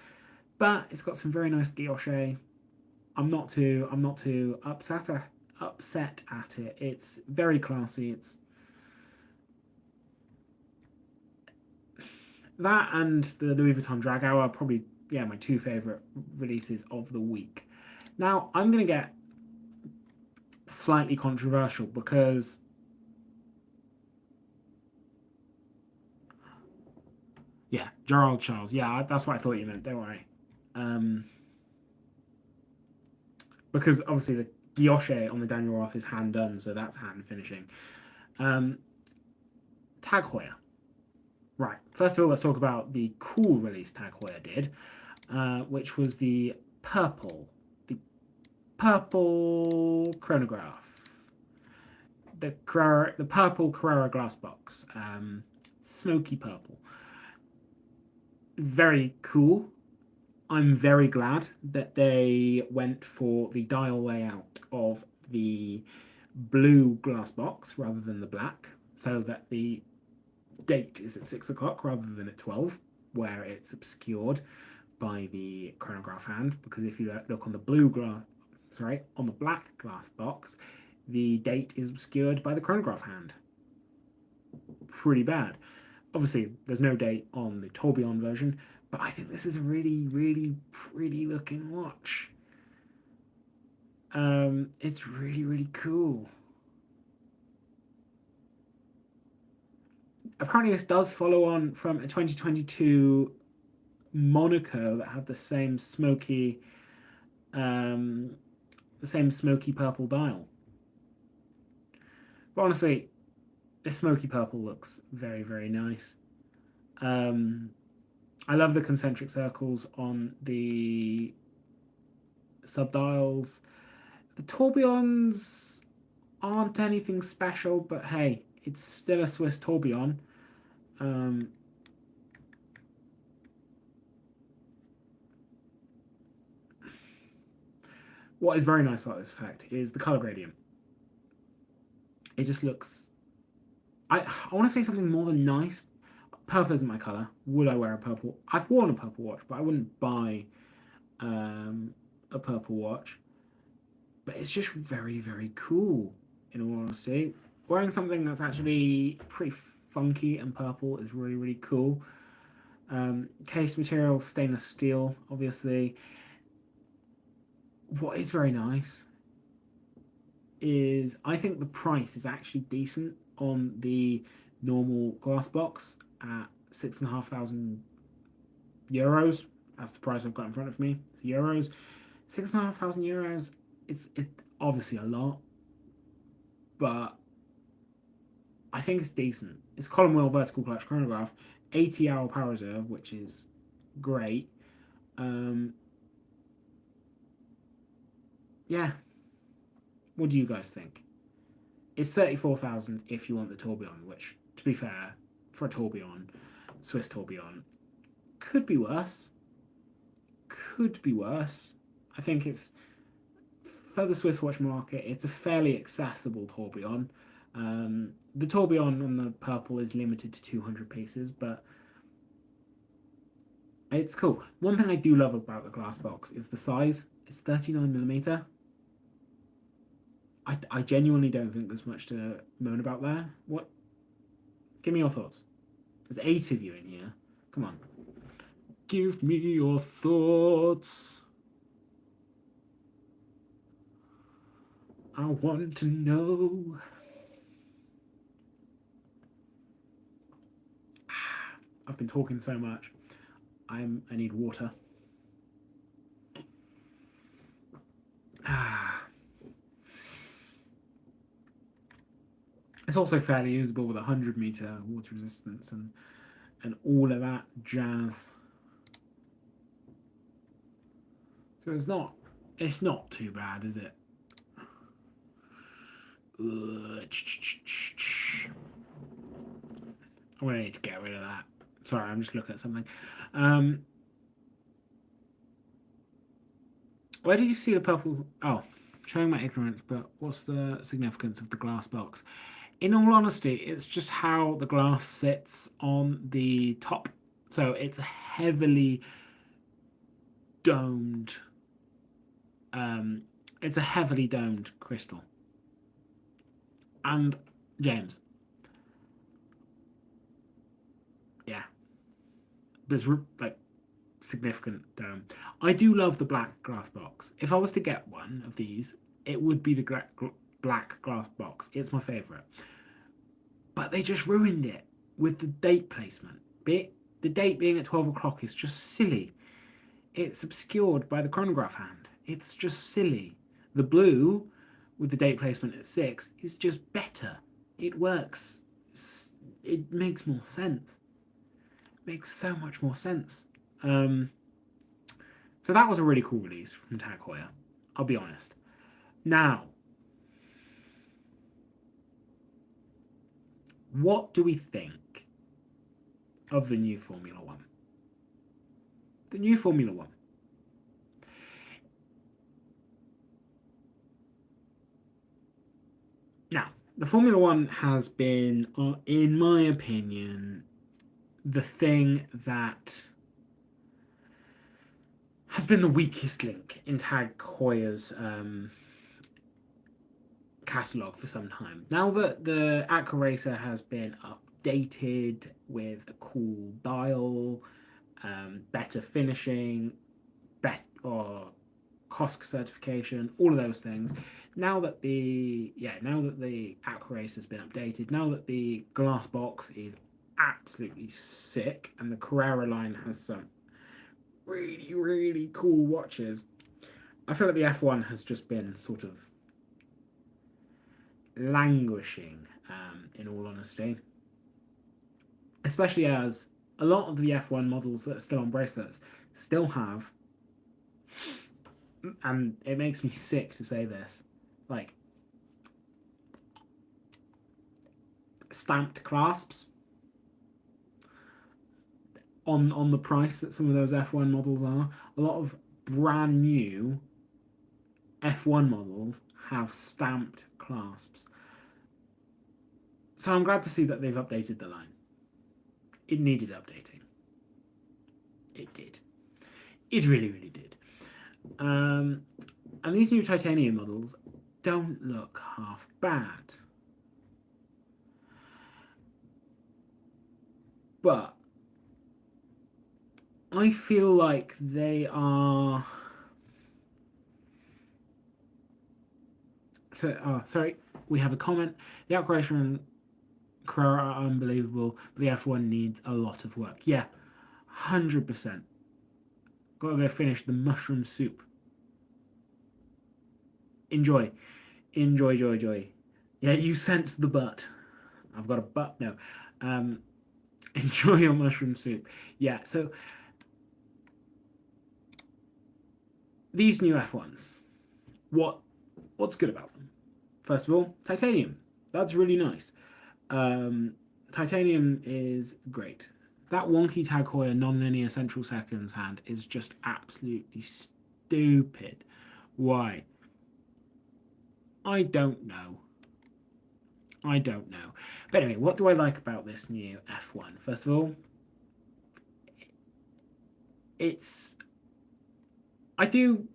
But it's got some very nice guilloche. I'm not too upset at it. It's very classy. It's that and the Louis Vuitton Drag Hour are probably, yeah, my two favorite releases of the week. Now I'm gonna get slightly controversial because yeah, Gerald Charles. Yeah, that's what I thought you meant. Don't worry. Because obviously the guilloche on the Daniel Roth is hand done, so that's hand finishing. Tag Heuer. Right. First of all, let's talk about the cool release Tag Heuer did, which was the purple chronograph. The purple Carrera glass box. Smoky purple. Very cool. I'm very glad that they went for the dial layout of the blue glass box rather than the black, so that the date is at 6 o'clock rather than at 12, where it's obscured by the chronograph hand. Because if you look on the black glass box, the date is obscured by the chronograph hand. Pretty bad. Obviously, there's no date on the tourbillon version, but I think this is a really, really pretty looking watch. It's really, really cool. Apparently, this does follow on from a 2022 Monaco that had the same smoky purple dial. But honestly, this smoky purple looks very, very nice. I love the concentric circles on the subdials. The tourbillons aren't anything special, but hey, it's still a Swiss tourbillon. What is very nice about this effect is the color gradient. It just looks... I want to say something more than nice. Purple isn't my color. Would I wear a purple? I've worn a purple watch, but I wouldn't buy a purple watch. But it's just very, very cool, in all honesty. Wearing something that's actually pretty funky and purple is really, really cool. Case material, stainless steel, obviously. What is very nice is I think the price is actually decent on the normal glass box at €6,500. That's the price I've got in front of me. It's euros. €6,500. It's obviously a lot, but I think it's decent. It's column wheel vertical clutch chronograph, 80-hour power reserve, which is great. Yeah. What do you guys think? It's 34,000 if you want the tourbillon, which, to be fair, for a tourbillon, Swiss tourbillon, could be worse. Could be worse. I think it's, for the Swiss watch market, it's a fairly accessible tourbillon. The tourbillon on the purple is limited to 200 pieces, but it's cool. One thing I do love about the glass box is the size. It's 39mm. I genuinely don't think there's much to moan about there. What? Give me your thoughts. There's 8 of you in here. Come on. Give me your thoughts. I want to know. I've been talking so much. I need water. It's also fairly usable with 100-meter water resistance and all of that jazz. So it's not too bad, is it? I'm gonna need to get rid of that. Sorry, I'm just looking at something. Where did you see the purple? Oh, showing my ignorance, but what's the significance of the glass box? In all honesty, it's just how the glass sits on the top. So it's a heavily domed, crystal. And James, yeah, there's like significant dome. I do love the black glass box. If I was to get one of these, it would be the black glass box. It's my favorite. But they just ruined it with the date placement. The date being at 12 o'clock is just silly. It's obscured by the chronograph hand. It's just silly. The blue with the date placement at 6 is just better. It works. It makes more sense. It makes so much more sense. So that was a really cool release from Tag Heuer. I'll be honest. Now, what do we think of the new Formula One? The new Formula One. Now, the Formula One has been, in my opinion, the thing that has been the weakest link in Tag Heuer's catalogue for some time. Now that the Aqua Racer has been updated with a cool dial, better finishing, or COSC certification, all of those things. Now that the Aqua Racer has been updated, now that the glass box is absolutely sick, and the Carrera line has some really, really cool watches, I feel like the F1 has just been sort of languishing, in all honesty. Especially as a lot of the F1 models that are still on bracelets still have, and it makes me sick to say this, like, stamped clasps on the price that some of those F1 models are. A lot of brand new F1 models have stamped clasps. So I'm glad to see that they've updated the line. It needed updating. It did. It really, really did. And these new titanium models don't look half bad. But I feel like they are... So, sorry, we have a comment. The Heuer and Carrera are unbelievable, but the F1 needs a lot of work. Yeah, 100%. Gotta go finish the mushroom soup. Enjoy. Enjoy, joy, joy. Yeah, you sense the butt. I've got a butt. No. Enjoy your mushroom soup. Yeah, so these new F1s, what's good about them? First of all, titanium. That's really nice. Titanium is great. That wonky Tag Heuer non-linear central seconds hand is just absolutely stupid. Why? I don't know. I don't know. But anyway, what do I like about this new F1? First of all, I do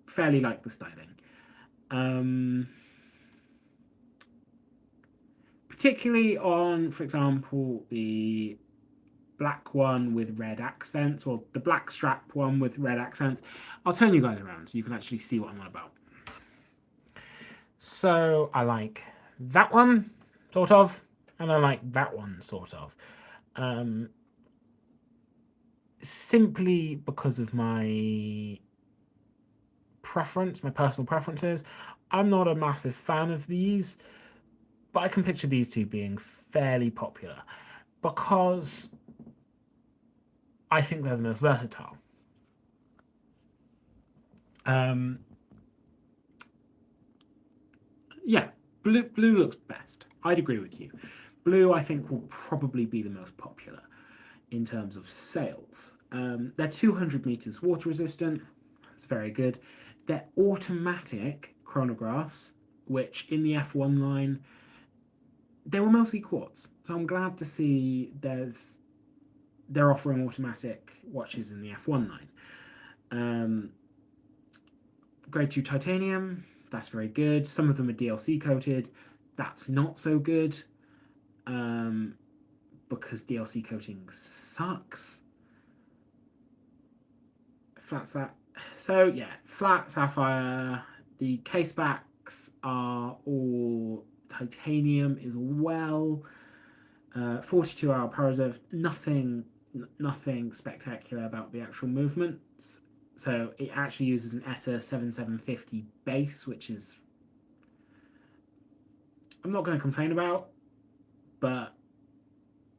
fairly like the styling. Particularly on, for example, the black one with red accents, or the black strap one with red accents. I'll turn you guys around so you can actually see what I'm on about. So I like that one, sort of, and I like that one, sort of. Simply because of my preference, my personal preferences. I'm not a massive fan of these, but I can picture these two being fairly popular because I think they're the most versatile. Yeah, blue looks best. I'd agree with you. Blue, I think, will probably be the most popular in terms of sales. They're 200 meters water resistant. It's very good. They're automatic chronographs, which in the F1 line, they were mostly quartz. So I'm glad to see they're offering automatic watches in the F1 line. Grade 2 titanium, that's very good. Some of them are DLC coated. That's not so good because DLC coating sucks. So yeah, flat sapphire. The case backs are all titanium as well. 42-hour power reserve. Nothing spectacular about the actual movements. So it actually uses an ETA 7750 base, which is I'm not going to complain about, but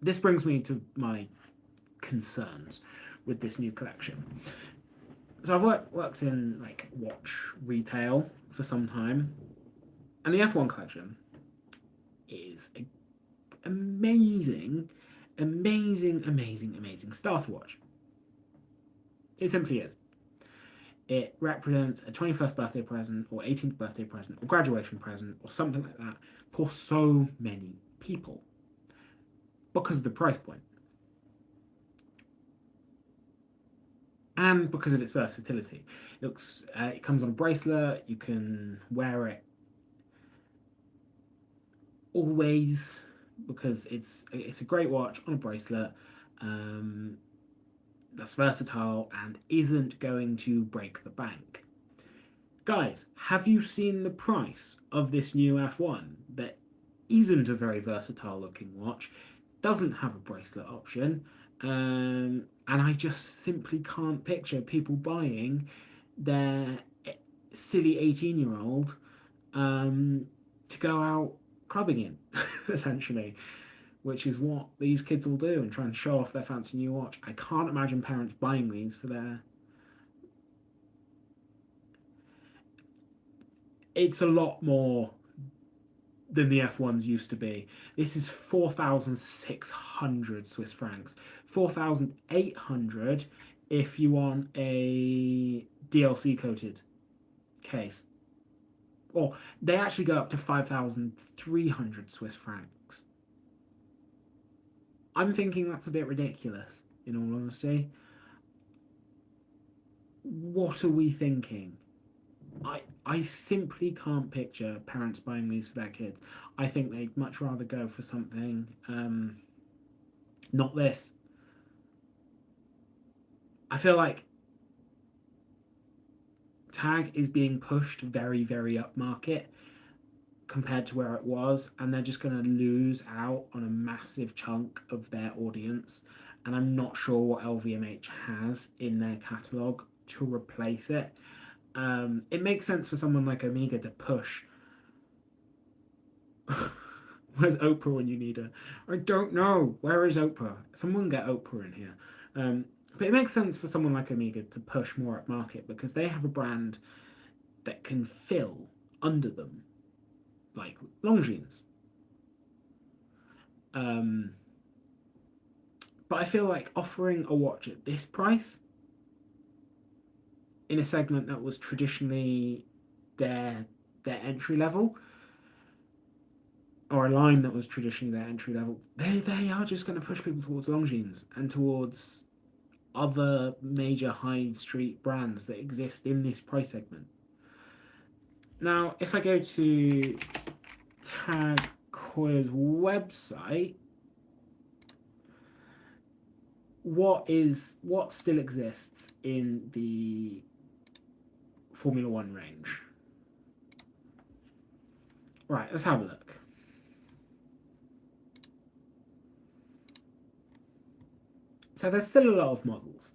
this brings me to my concerns with this new collection. So I've worked in like watch retail for some time, and the F1 collection is an amazing starter watch. It simply is. It represents a 21st birthday present or 18th birthday present or graduation present or something like that for so many people because of the price point. And because of its versatility. It comes on a bracelet, you can wear it always because it's a great watch on a bracelet that's versatile and isn't going to break the bank. Guys, have you seen the price of this new F1 that isn't a very versatile looking watch, doesn't have a bracelet option, and I just simply can't picture people buying their silly 18-year-old to go out clubbing in, essentially, which is what these kids will do and try and show off their fancy new watch. I can't imagine parents buying these for their... It's a lot more than the F1s used to be. This is 4,600 Swiss francs. 4,800 if you want a DLC coated case. or they actually go up to 5,300 Swiss francs. I'm thinking that's a bit ridiculous, in all honesty. What are we thinking? I simply can't picture parents buying these for their kids. I think they'd much rather go for something not this. I feel like Tag is being pushed very, very upmarket compared to where it was, and they're just going to lose out on a massive chunk of their audience. And I'm not sure what LVMH has in their catalogue to replace it. It makes sense for someone like Omega to push. Where's Oprah when you need her? I don't know. Where is Oprah? Someone get Oprah in here. But it makes sense for someone like Omega to push more at market because they have a brand that can fill under them, like Longines. But I feel like offering a watch at this price in a segment that was traditionally their entry level, or a line that was traditionally their entry level, they are just going to push people towards Longines and towards other major high street brands that exist in this price segment. Now, if I go to Tag Heuer's website, what still exists in the Formula One range? Right, let's have a look. So there's still a lot of models.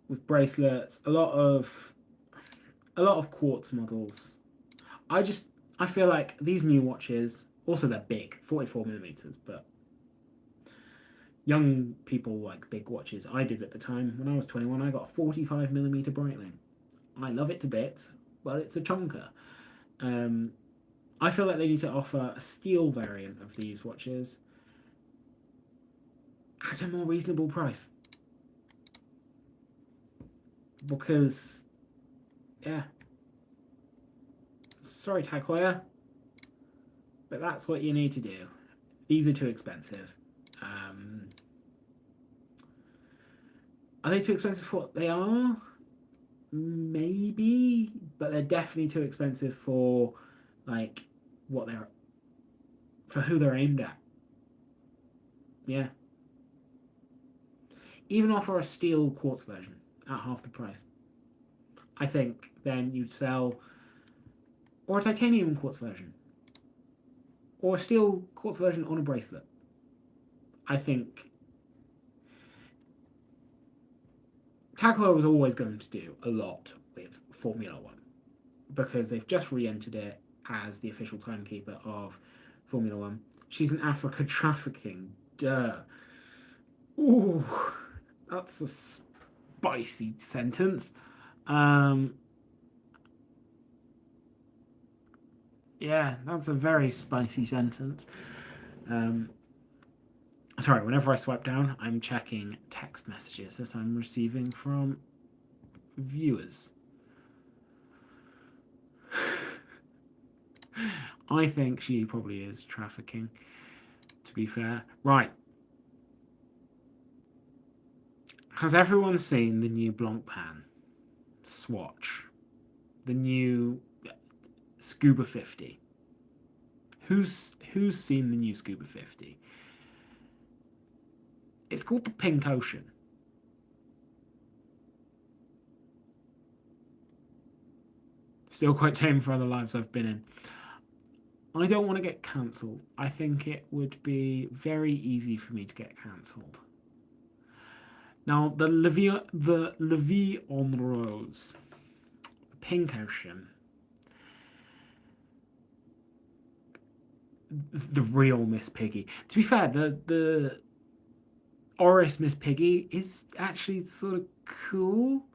With bracelets, a lot of quartz models. I feel like these new watches, also they're big, 44 millimeters, but young people like big watches. I did at the time. When I was 21, I got a 45 millimeter Breitling. I love it to bits, but it's a chonker. I feel like they need to offer a steel variant of these watches at a more reasonable price. Because, yeah. Sorry, Tag Heuer, but that's what you need to do. These are too expensive. Are they too expensive for what they are? Maybe, but they're definitely too expensive for like for who they're aimed at. Yeah. Even offer a steel quartz version at half the price. I think then you'd sell, or a titanium quartz version, or a steel quartz version on a bracelet. I think Tag Heuer was always going to do a lot with Formula One because they've just re-entered it as the official timekeeper of Formula One. She's in Africa trafficking. Duh. Ooh, that's a spicy sentence. Yeah, that's a very spicy sentence. Sorry, whenever I swipe down, I'm checking text messages that I'm receiving from viewers. I think she probably is trafficking, to be fair. Right. Has everyone seen the new Blancpain Swatch? The new Scuba 50? Who's seen the new Scuba 50? It's called the Pink Ocean. Still quite tame for other lives I've been in. I don't want to get cancelled. I think it would be very easy for me to get cancelled. Now, the Le Vie en Rose, Pink Ocean, the real Miss Piggy. To be fair, the Oris Miss Piggy is actually sort of cool.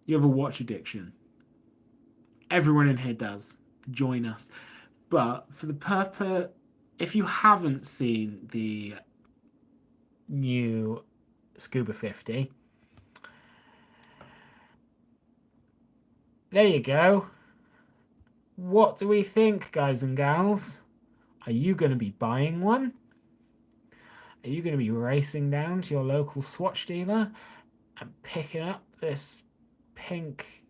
You have a watch addiction. Everyone in here does. Join us. But for the purpose, if you haven't seen the new Scuba 50, there you go. What do we think, guys and gals? Are you going to be buying one? Are you going to be racing down to your local Swatch dealer and picking up this pink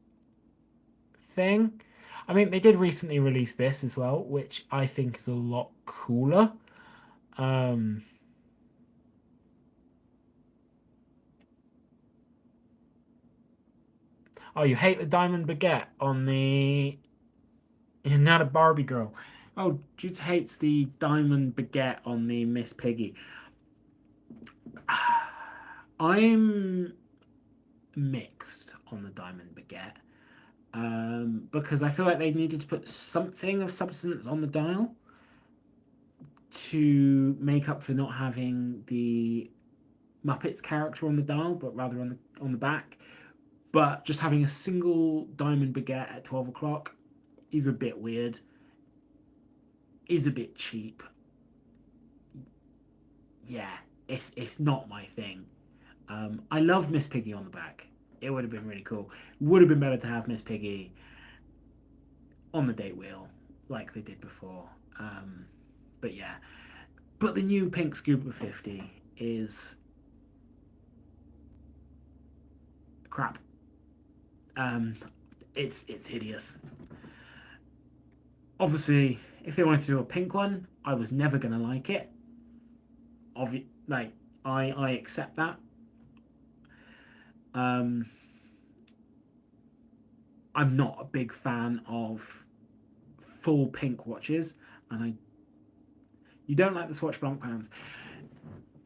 thing? I mean, they did recently release this as well, which I think is a lot cooler. Oh, you hate the diamond baguette on the... You're not a Barbie girl. Oh, Jude hates the diamond baguette on the Miss Piggy. I'm mixed on the diamond baguette. Because I feel like they needed to put something of substance on the dial to make up for not having the Muppets character on the dial, but rather on the back. But just having a single diamond baguette at 12 o'clock is a bit weird. Is a bit cheap. Yeah, it's not my thing. I love Miss Piggy on the back. It would have been really cool. Would have been better to have Miss Piggy on the date wheel like they did before. But yeah. But the new pink Scuba 50 is crap. It's hideous. Obviously, if they wanted to do a pink one, I was never gonna like it. I accept that. I'm not a big fan of full pink watches, and you don't like the Swatch Blancpains.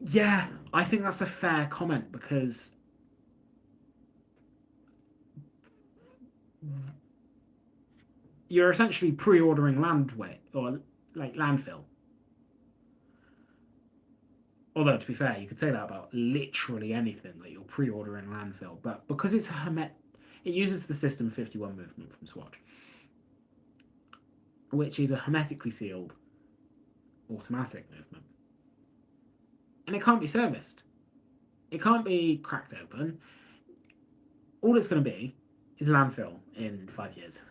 Yeah, I think that's a fair comment because you're essentially pre-ordering landway or like landfill. Although, to be fair, you could say that about literally anything that you're pre-ordering landfill. But because it's it uses the System 51 movement from Swatch, which is a hermetically sealed automatic movement. And it can't be serviced. It can't be cracked open. All it's going to be is landfill in 5 years.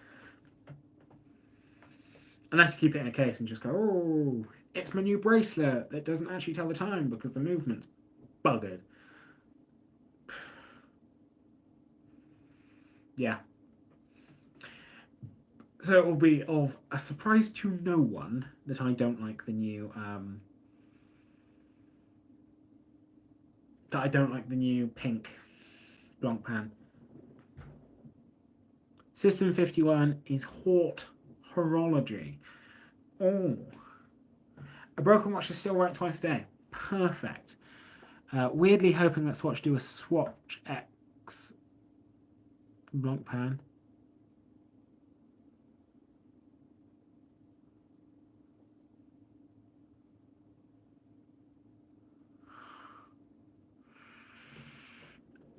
Unless you keep it in a case and just go, oh, it's my new bracelet that doesn't actually tell the time because the movement's buggered. Yeah. So it will be of a surprise to no one that I don't like the new pink Blancpain. System 51 is horology. Oh. A broken watch is still right twice a day. Perfect. Weirdly hoping that Swatch do a Swatch X Blancpain.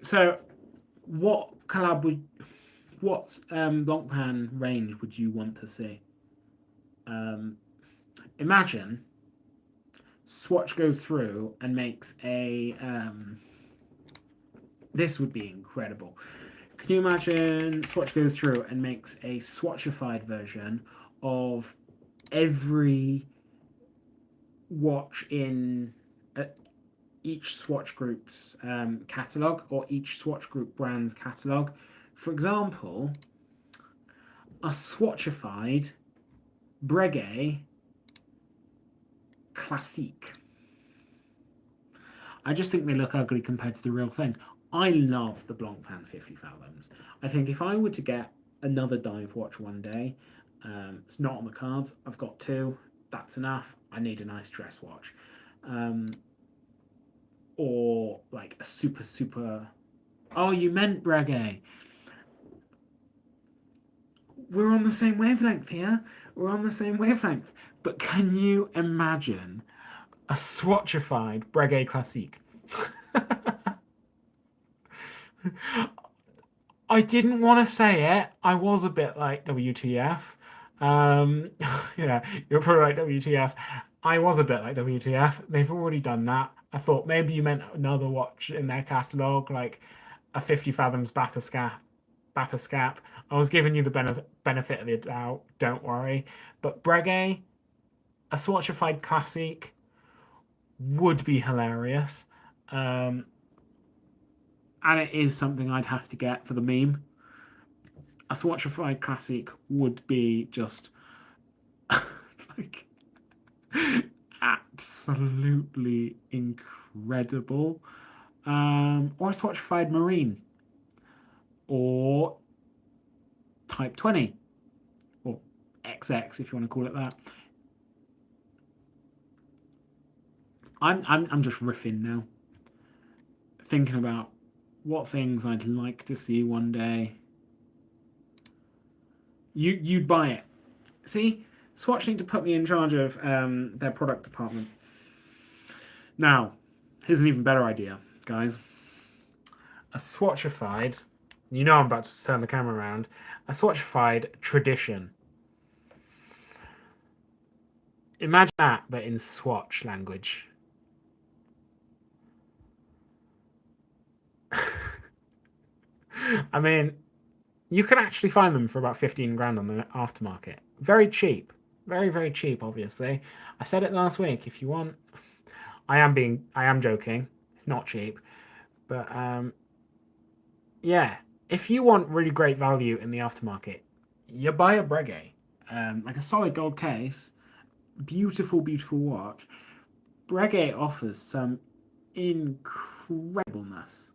So, what Blancpain range would you want to see? Imagine Swatch goes through and makes a this would be incredible. Can you imagine Swatch goes through and makes a Swatchified version of every watch in each Swatch group's catalogue or each Swatch group brand's catalogue? For example, a Swatchified Breguet Classique. I just think they look ugly compared to the real thing. I love the Blancpain 50 Fathoms. I think if I were to get another dive watch one day, it's not on the cards. I've got two. That's enough. I need a nice dress watch. Or like a super... Oh, you meant Breguet. We're on the same wavelength here. We're on the same wavelength. But can you imagine a Swatchified Breguet Classique? I didn't want to say it. I was a bit like WTF. Yeah, you're probably like WTF. I was a bit like WTF. They've already done that. I thought maybe you meant another watch in their catalogue, like a 50 Fathoms Bathyscap. I was giving you the benefit of the doubt, don't worry. But Breguet, a Swatchified classic, would be hilarious. And it is something I'd have to get for the meme. A Swatchified classic would be just like absolutely incredible. Or a Swatchified marine, or Type 20, or XX if you want to call it that. I'm just riffing now, thinking about what things I'd like to see one day. You'd buy it. See, Swatch need to put me in charge of their product department. Now, here's an even better idea, guys. A Swatchified, you know I'm about to turn the camera around, a Swatchified tradition. Imagine that, but in Swatch language. I mean, you can actually find them for about 15 grand on the aftermarket. Very cheap. Very, very cheap, obviously. I said it last week. If you want... I am joking. It's not cheap. But, yeah. If you want really great value in the aftermarket, you buy a Breguet. Like a solid gold case. Beautiful, beautiful watch. Breguet offers some incredibleness.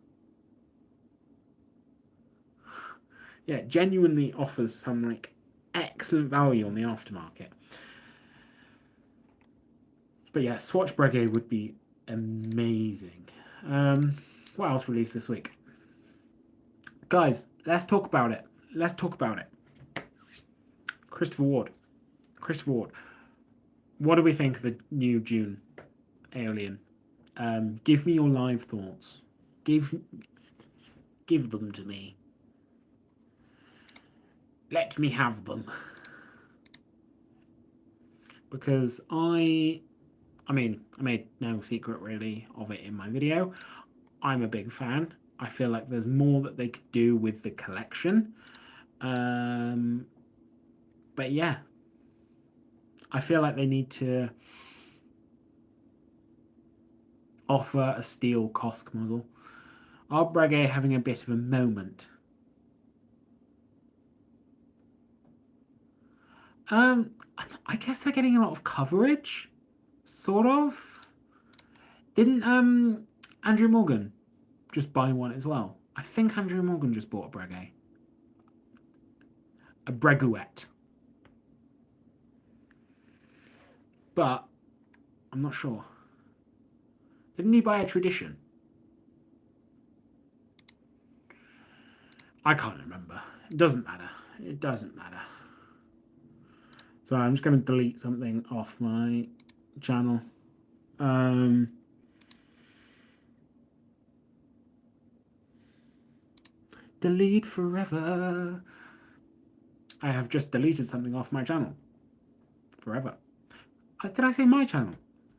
Yeah, genuinely offers some like excellent value on the aftermarket. But yeah, Swatch Breguet would be amazing. What else released this week? Guys, let's talk about it. Let's talk about it. Christopher Ward. Christopher Ward. What do we think of the new June Aeolian? Give me your live thoughts. Give them to me. Let me have them. Because I mean, I made no secret really of it in my video. I'm a big fan. I feel like there's more that they could do with the collection. But yeah. I feel like they need to offer a steel Kosk model. Are Breguet having a bit of a moment? I guess they're getting a lot of coverage, sort of. Didn't Andrew Morgan just buy one as well? I think Andrew Morgan just bought a Breguet. A Breguet. But I'm not sure. Didn't he buy a Tradition? I can't remember. It doesn't matter. It doesn't matter. So I'm just going to delete something off my channel. Delete forever. I have just deleted something off my channel. Forever. Did I say my channel?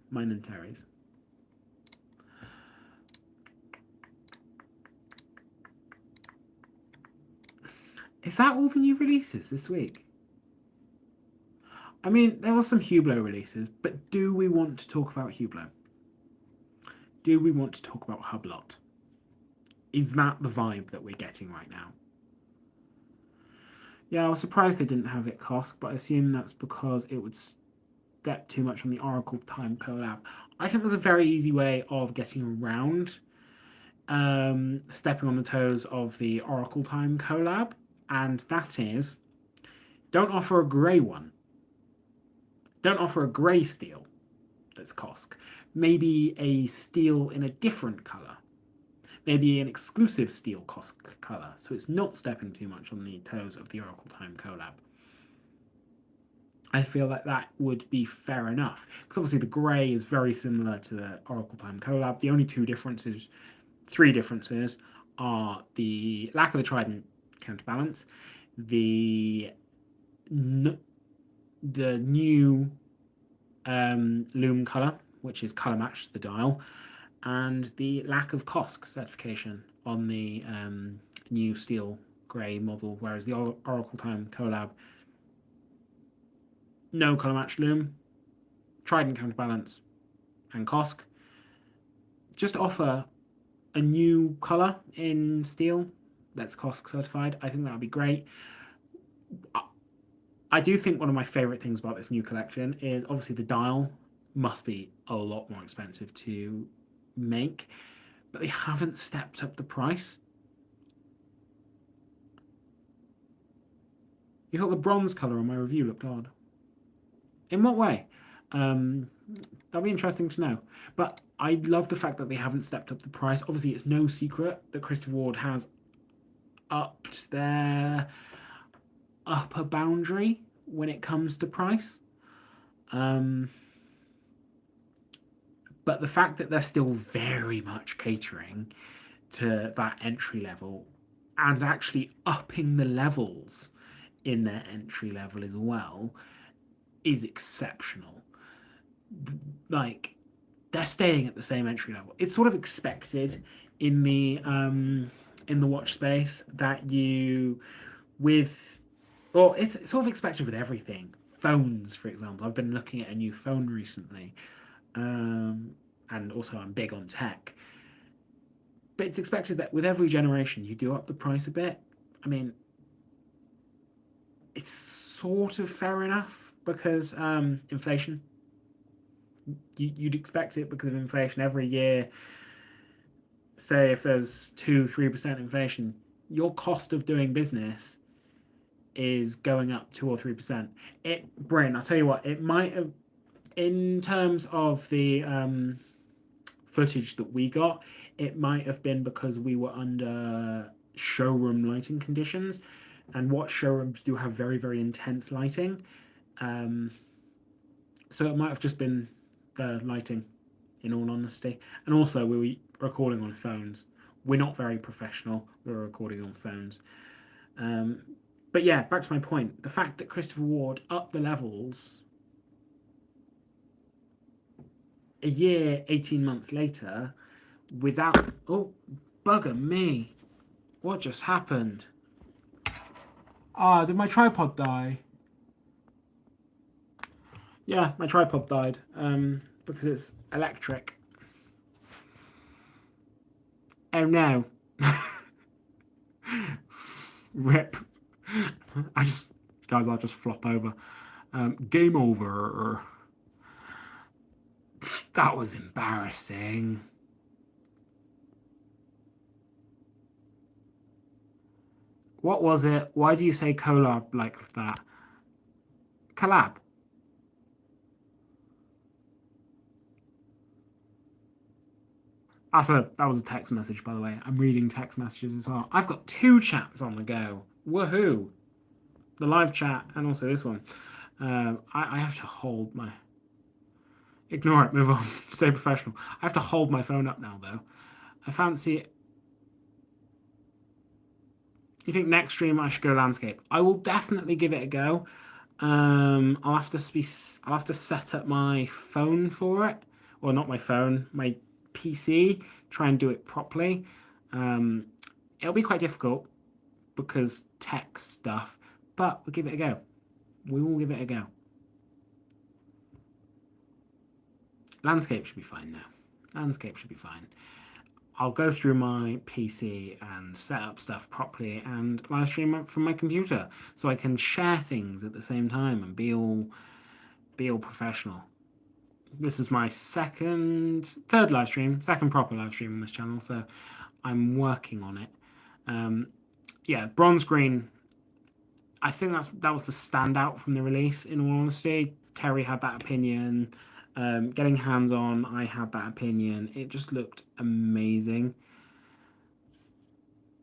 Mine and Terry's. Is that all the new releases this week? I mean, there were some Hublot releases, but do we want to talk about Hublot? Do we want to talk about Hublot? Is that the vibe that we're getting right now? Yeah, I was surprised they didn't have it Kosk, but I assume that's because it would step too much on the Oracle Time collab. I think there's a very easy way of getting around stepping on the toes of the Oracle Time collab, and that is, don't offer a grey one. Don't offer a grey steel that's Kosk. Maybe a steel in a different colour. Maybe an exclusive steel Kosk colour, so it's not stepping too much on the toes of the Oracle Time collab. I feel like that would be fair enough. Because obviously the grey is very similar to the Oracle Time collab. The only three differences are the lack of the trident counterbalance, the new lume colour, which is colour matched to the dial, and the lack of Kosk certification on the new steel grey model, whereas the Oracle Time collab, no colour match loom, Trident counterbalance, and Kosk just offer a new colour in steel that's Kosk certified. I think that would be great. I do think one of my favourite things about this new collection is obviously the dial must be a lot more expensive to make, but they haven't stepped up the price. You thought the bronze colour on my review looked odd. In what way? That'll be interesting to know. But I love the fact that they haven't stepped up the price. Obviously, it's no secret that Christopher Ward has upped their upper boundary when it comes to price. But the fact that they're still very much catering to that entry level and actually upping the levels in their entry level as well is exceptional. Like, they're staying at the same entry level. It's sort of expected in the watch space that you it's sort of expected with everything. Phones, for example. I've been looking at a new phone recently, and also I'm big on tech. But it's expected that with every generation you do up the price a bit. I mean, it's sort of fair enough because inflation. You'd expect it because of inflation every year. Say if there's 2-3% inflation, your cost of doing business is going up 2 or 3%. Bryn, I'll tell you what, it might have, in terms of the footage that we got, it might have been because we were under showroom lighting conditions, and watch showrooms do have very, very intense lighting. So it might have just been the lighting, in all honesty. And also, we were recording on phones. We're not very professional. We were recording on phones. But yeah, back to my point. The fact that Christopher Ward upped the levels a year, 18 months later, without... Oh, bugger me. What just happened? Did my tripod die? Yeah, my tripod died because it's electric. Oh no. Rip. Guys, I'll just flop over. Game over. That was embarrassing. What was it? Why do you say collab like that? Collab. That was a text message, by the way. I'm reading text messages as well. I've got 2 chats on the go. Woohoo! The live chat and also this one. I have to hold my... Ignore it, move on. Stay professional. I have to hold my phone up now, though. I fancy it. You think next stream I should go landscape? I will definitely give it a go. I'll have to set up my phone for it. Well, not my phone, my PC. Try and do it properly. It'll be quite difficult because tech stuff, but we'll give it a go. We will give it a go. Landscape should be fine though. Landscape should be fine. I'll go through my PC and set up stuff properly and live stream up from my computer so I can share things at the same time and be all professional. This is my second proper live stream on this channel, so I'm working on it. Yeah, bronze green. I think that was the standout from the release, in all honesty. Terry had that opinion. Getting hands on, I had that opinion. It just looked amazing.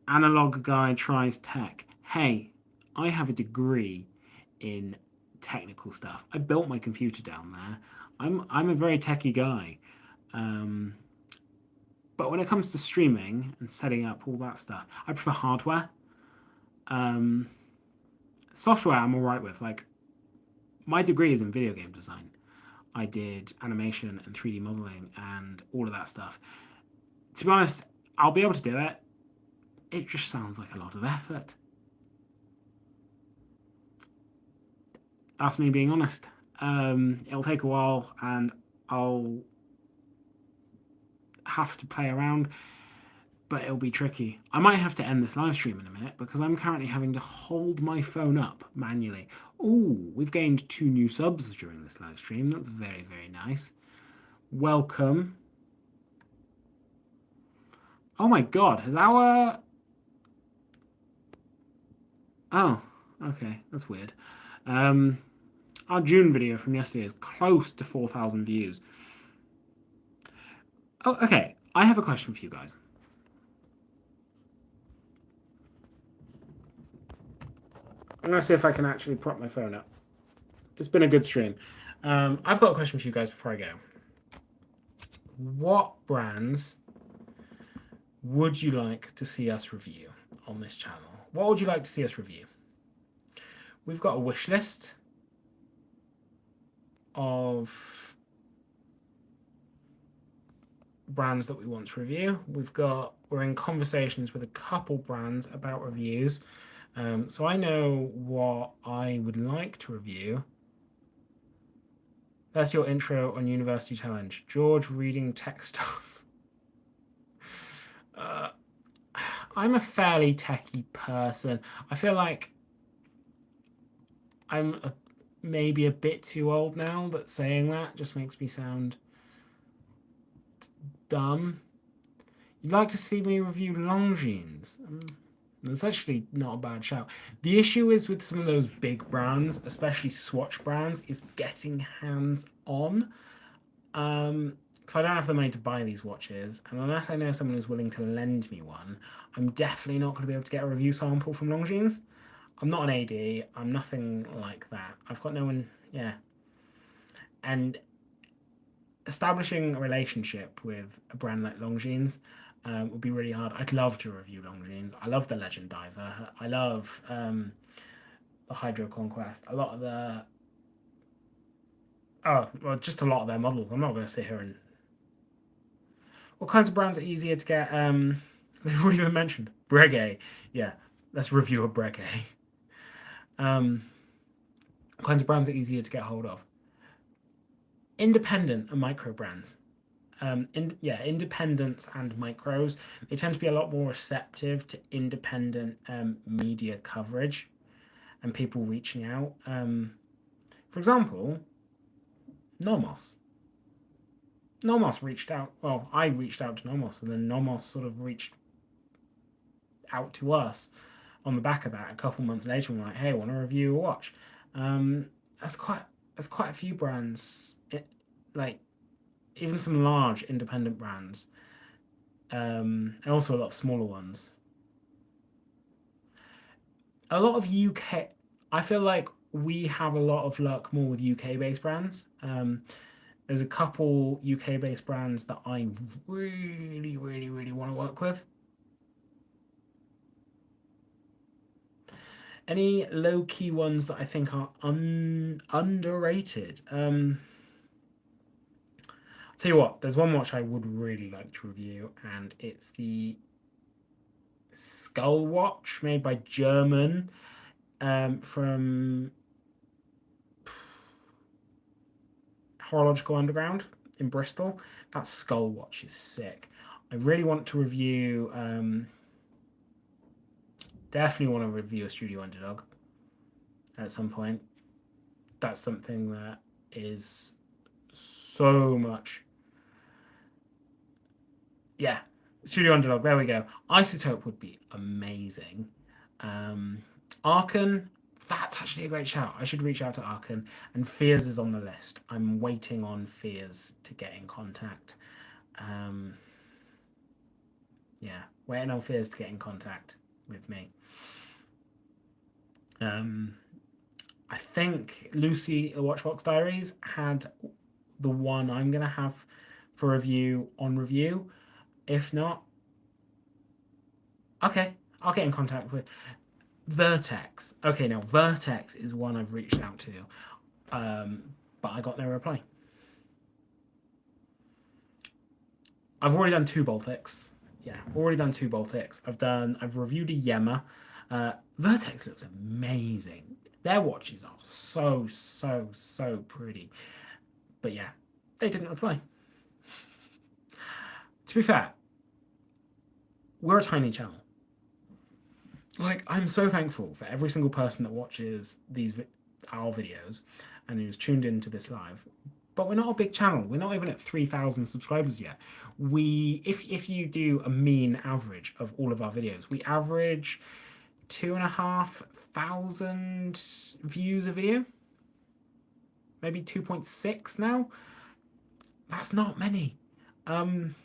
Analog guy tries tech. Hey, I have a degree in technical stuff. I built my computer down there. I'm a very techie guy. But when it comes to streaming and setting up all that stuff, I prefer hardware. Software I'm all right with. Like, my degree is in video game design. I did animation and 3D modeling and all of that stuff. To be honest, I'll be able to do it. It just sounds like a lot of effort. That's me being honest. It'll take a while, and I'll have to play around, but it'll be tricky. I might have to end this live stream in a minute because I'm currently having to hold my phone up manually. Ooh, we've gained 2 new subs during this live stream. That's very, very nice. Welcome. Oh my god, has our... Oh, okay, that's weird. Our June video from yesterday is close to 4,000 views. Oh, okay, I have a question for you guys. I'm going to see if I can actually prop my phone up. It's been a good stream. I've got a question for you guys before I go. What brands would you like to see us review on this channel? What would you like to see us review? We've got a wish list of brands that we want to review. We're in conversations with a couple brands about reviews. So I know what I would like to review. That's your intro on University Challenge. George reading text. I'm a fairly techie person. I feel like I'm maybe a bit too old now, but saying that just makes me sound dumb. You'd like to see me review Longines? That's actually not a bad shout. The issue is with some of those big brands, especially Swatch brands, is getting hands on. So I don't have the money to buy these watches, and unless I know someone who's willing to lend me one, I'm definitely not going to be able to get a review sample from Longines. I'm not an AD, I'm nothing like that. I've got no one, yeah. And establishing a relationship with a brand like Longines would be really hard. I'd love to review Longines. I love the Legend Diver. I love the Hydro Conquest. A lot of the... Oh, well, just a lot of their models. I'm not going to sit here and... What kinds of brands are easier to get? They've already been mentioned. Breguet. Yeah, let's review a Breguet. What kinds of brands are easier to get hold of? Independent and micro brands. Independents and micros. They tend to be a lot more receptive to independent media coverage and people reaching out. For example, Nomos. Nomos reached out. Well, I reached out to Nomos, and then Nomos sort of reached out to us on the back of that a couple months later. And we're like, hey, want to review a watch? That's quite a few brands, like even some large independent brands, and also a lot of smaller ones. A lot of UK. I feel like we have a lot of luck more with UK-based brands. There's a couple UK-based brands that I really, really, really want to work with. Any low-key ones that I think are underrated? I'll tell you what, there's one watch I would really like to review, and it's the Skull watch made by German from Horological Underground in Bristol. That Skull watch is sick. I really want to review... definitely want to review a Studio Underdog at some point. That's something that is so much... Yeah, Studio Underdog, there we go. Isotope would be amazing. Arkan, that's actually a great shout. I should reach out to Arkan. And Fears is on the list. I'm waiting on Fears to get in contact. Yeah, waiting on Fears to get in contact with me. I think Lucy, a Watchbox Diaries, had the one I'm going to have for review on review. If not, okay, I'll get in contact with Vertex. Okay, now Vertex is one I've reached out to, but I got no reply. I've already done 2 Baltics. Yeah, already done 2 Baltics. I've reviewed a Yema. Vertex looks amazing. Their watches are so, so, so pretty. But yeah, they didn't reply. To be fair, we're a tiny channel. Like, I'm so thankful for every single person that watches our videos and who's tuned into this live. But we're not a big channel. We're not even at 3,000 subscribers yet. If you do a mean average of all of our videos, we average 2,500 views a video. Maybe 2.6 now. That's not many. And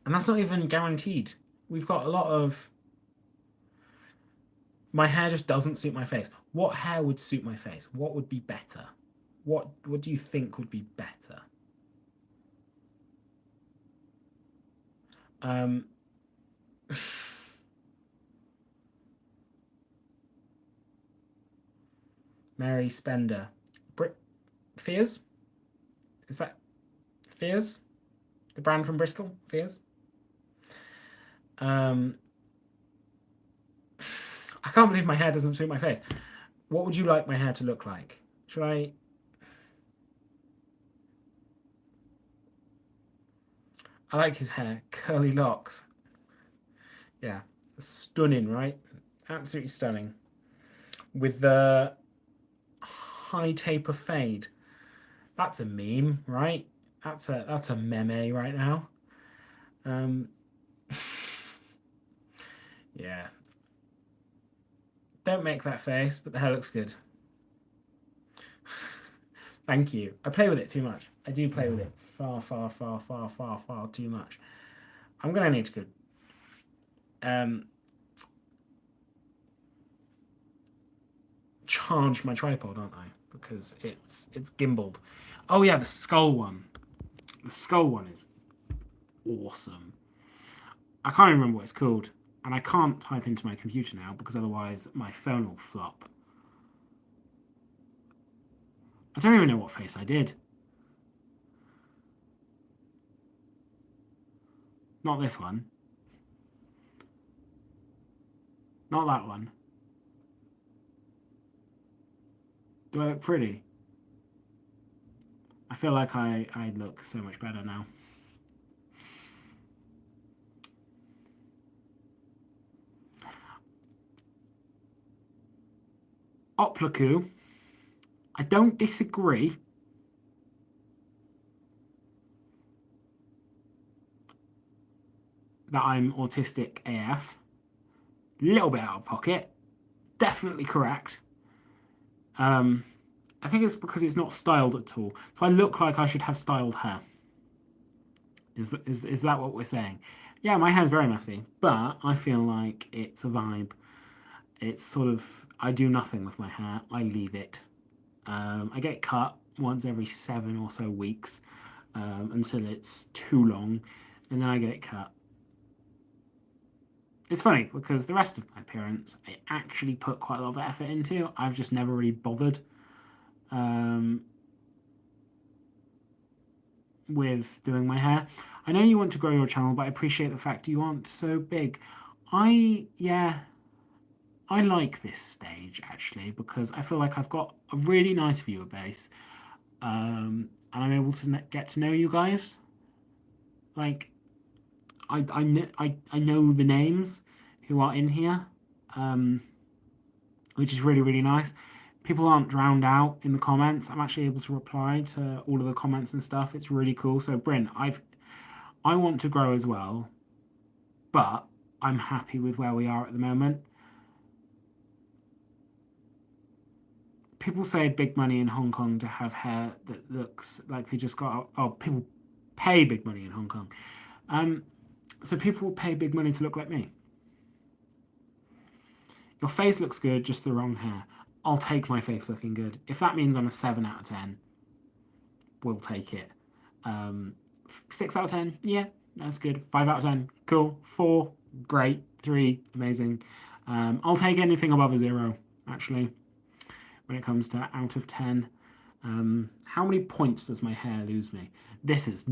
that's not even guaranteed. We've got a lot of... My hair just doesn't suit my face. What hair would suit my face? What would be better? What do you think would be better? Mary Spender. Fears? Is that Fears? The brand from Bristol? Fears? I can't believe my hair doesn't suit my face. What would you like my hair to look like? Should I... I like his hair. Curly locks. Yeah. Stunning, right? Absolutely stunning. With the high taper fade. That's a meme, right? That's a meme right now. Yeah. Don't make that face, but the hair looks good. Thank you. I play with it too much. I do play with it far, far, far, far, far, far too much. I'm gonna need to go charge my tripod, aren't I? Because it's gimbaled. Oh yeah, the skull one. The skull one is awesome. I can't even remember what it's called. And I can't type into my computer now because otherwise my phone will flop. I don't even know what face I did. Not this one. Not that one. Do I look pretty? I feel like I look so much better now. Oplaku. I don't disagree. That I'm autistic AF. Little bit out of pocket. Definitely correct. I think it's because it's not styled at all. So I look like I should have styled hair. Is that what we're saying? Yeah, my hair's very messy, but I feel like it's a vibe. It's sort of, I do nothing with my hair. I leave it. I get cut once every 7 or so weeks until it's too long, and then I get it cut. It's funny because the rest of my appearance I actually put quite a lot of effort into. I've just never really bothered with doing my hair. I know you want to grow your channel, but I appreciate the fact you aren't so big. I like this stage actually because I feel like I've got a really nice viewer base, and I'm able to get to know you guys. Like, I know the names who are in here, which is really, really nice. People aren't drowned out in the comments. I'm actually able to reply to all of the comments and stuff. It's really cool. So Bryn, I want to grow as well, but I'm happy with where we are at the moment. People say big money in Hong Kong to have hair that looks like they just got... Oh, people pay big money in Hong Kong. So people will pay big money to look like me. Your face looks good, just the wrong hair. I'll take my face looking good. If that means I'm a 7 out of 10, we'll take it. 6 out of 10, yeah, that's good. 5 out of 10, cool. 4, great. 3, amazing. I'll take anything above a 0, actually, when it comes to out of 10. How many points does my hair lose me? This is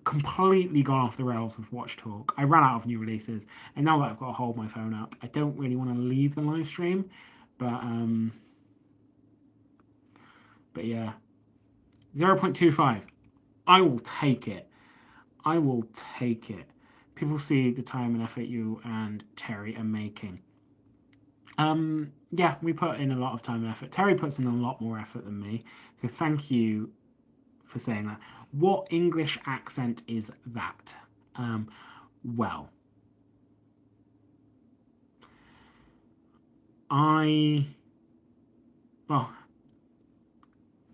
completely gone off the rails with Watch Talk. I ran out of new releases, and now that I've got to hold my phone up, I don't really want to leave the live stream, but But yeah, 0.25. I will take it. I will take it. People see the time and effort you and Terry are making. Yeah, we put in a lot of time and effort. Terry puts in a lot more effort than me. So thank you for saying that. What English accent is that? Well,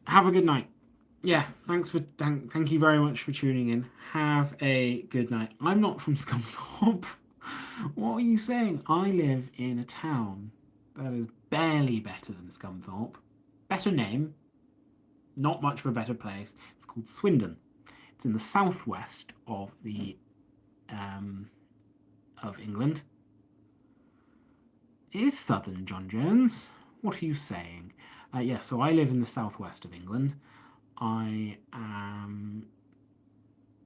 have a good night. Yeah, thank you very much for tuning in. Have a good night. I'm not from Scunthorpe. What are you saying? I live in a town that is barely better than Scunthorpe. Better name, not much of a better place. It's called Swindon. It's in the southwest of the of England. It is southern, John Jones. What are you saying? Yeah, so I live in the southwest of England. I am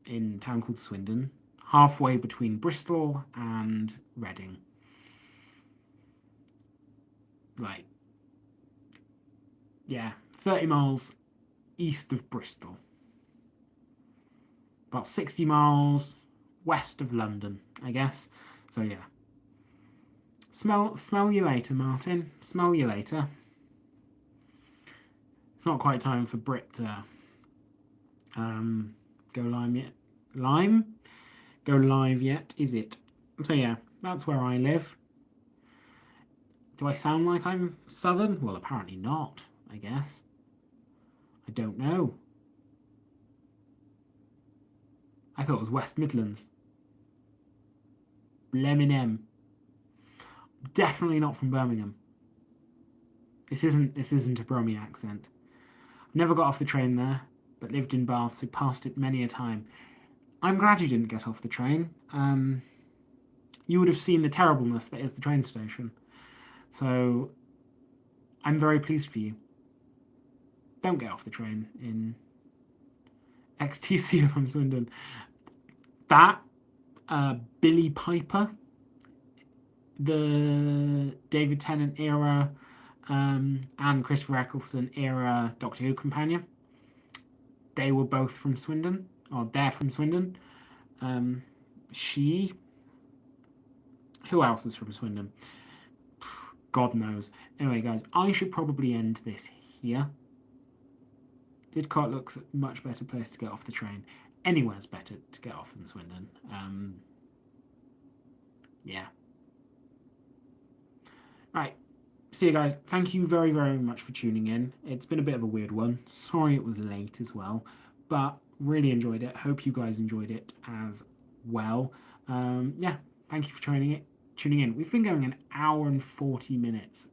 in a town called Swindon, halfway between Bristol and Reading. Like, yeah, 30 miles east of Bristol. About 60 miles west of London, I guess. So yeah. Smell you later, Martin. Smell you later. It's not quite time for Brit to go live yet, is it? So yeah, that's where I live. Do I sound like I'm southern? Well, apparently not, I guess. I don't know. I thought it was West Midlands. Bleminem. Definitely not from Birmingham. This isn't a Brummie accent. Never got off the train there, but lived in Bath, so passed it many a time. I'm glad you didn't get off the train. You would have seen the terribleness that is the train station. So I'm very pleased for you. Don't get off the train in XTC from Swindon. That, Billy Piper, the David Tennant era, and Christopher Eccleston era Doctor Who companion. They were both from Swindon, or they're from Swindon. Who else is from Swindon? God knows. Anyway, guys, I should probably end this here. Didcot looks a much better place to get off the train. Anywhere's better to get off than Swindon. Yeah. Right. See you guys. Thank you very, very much for tuning in. It's been a bit of a weird one. Sorry it was late as well, but really enjoyed it. Hope you guys enjoyed it as well. Yeah. Thank you for tuning in. We've been going an hour and 40 minutes.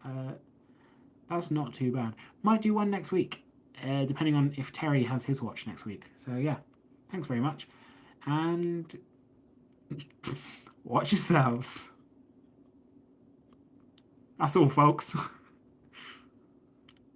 That's not too bad. Might do one next week, depending on if Terry has his watch next week. So yeah, thanks very much. And watch yourselves. That's all, folks.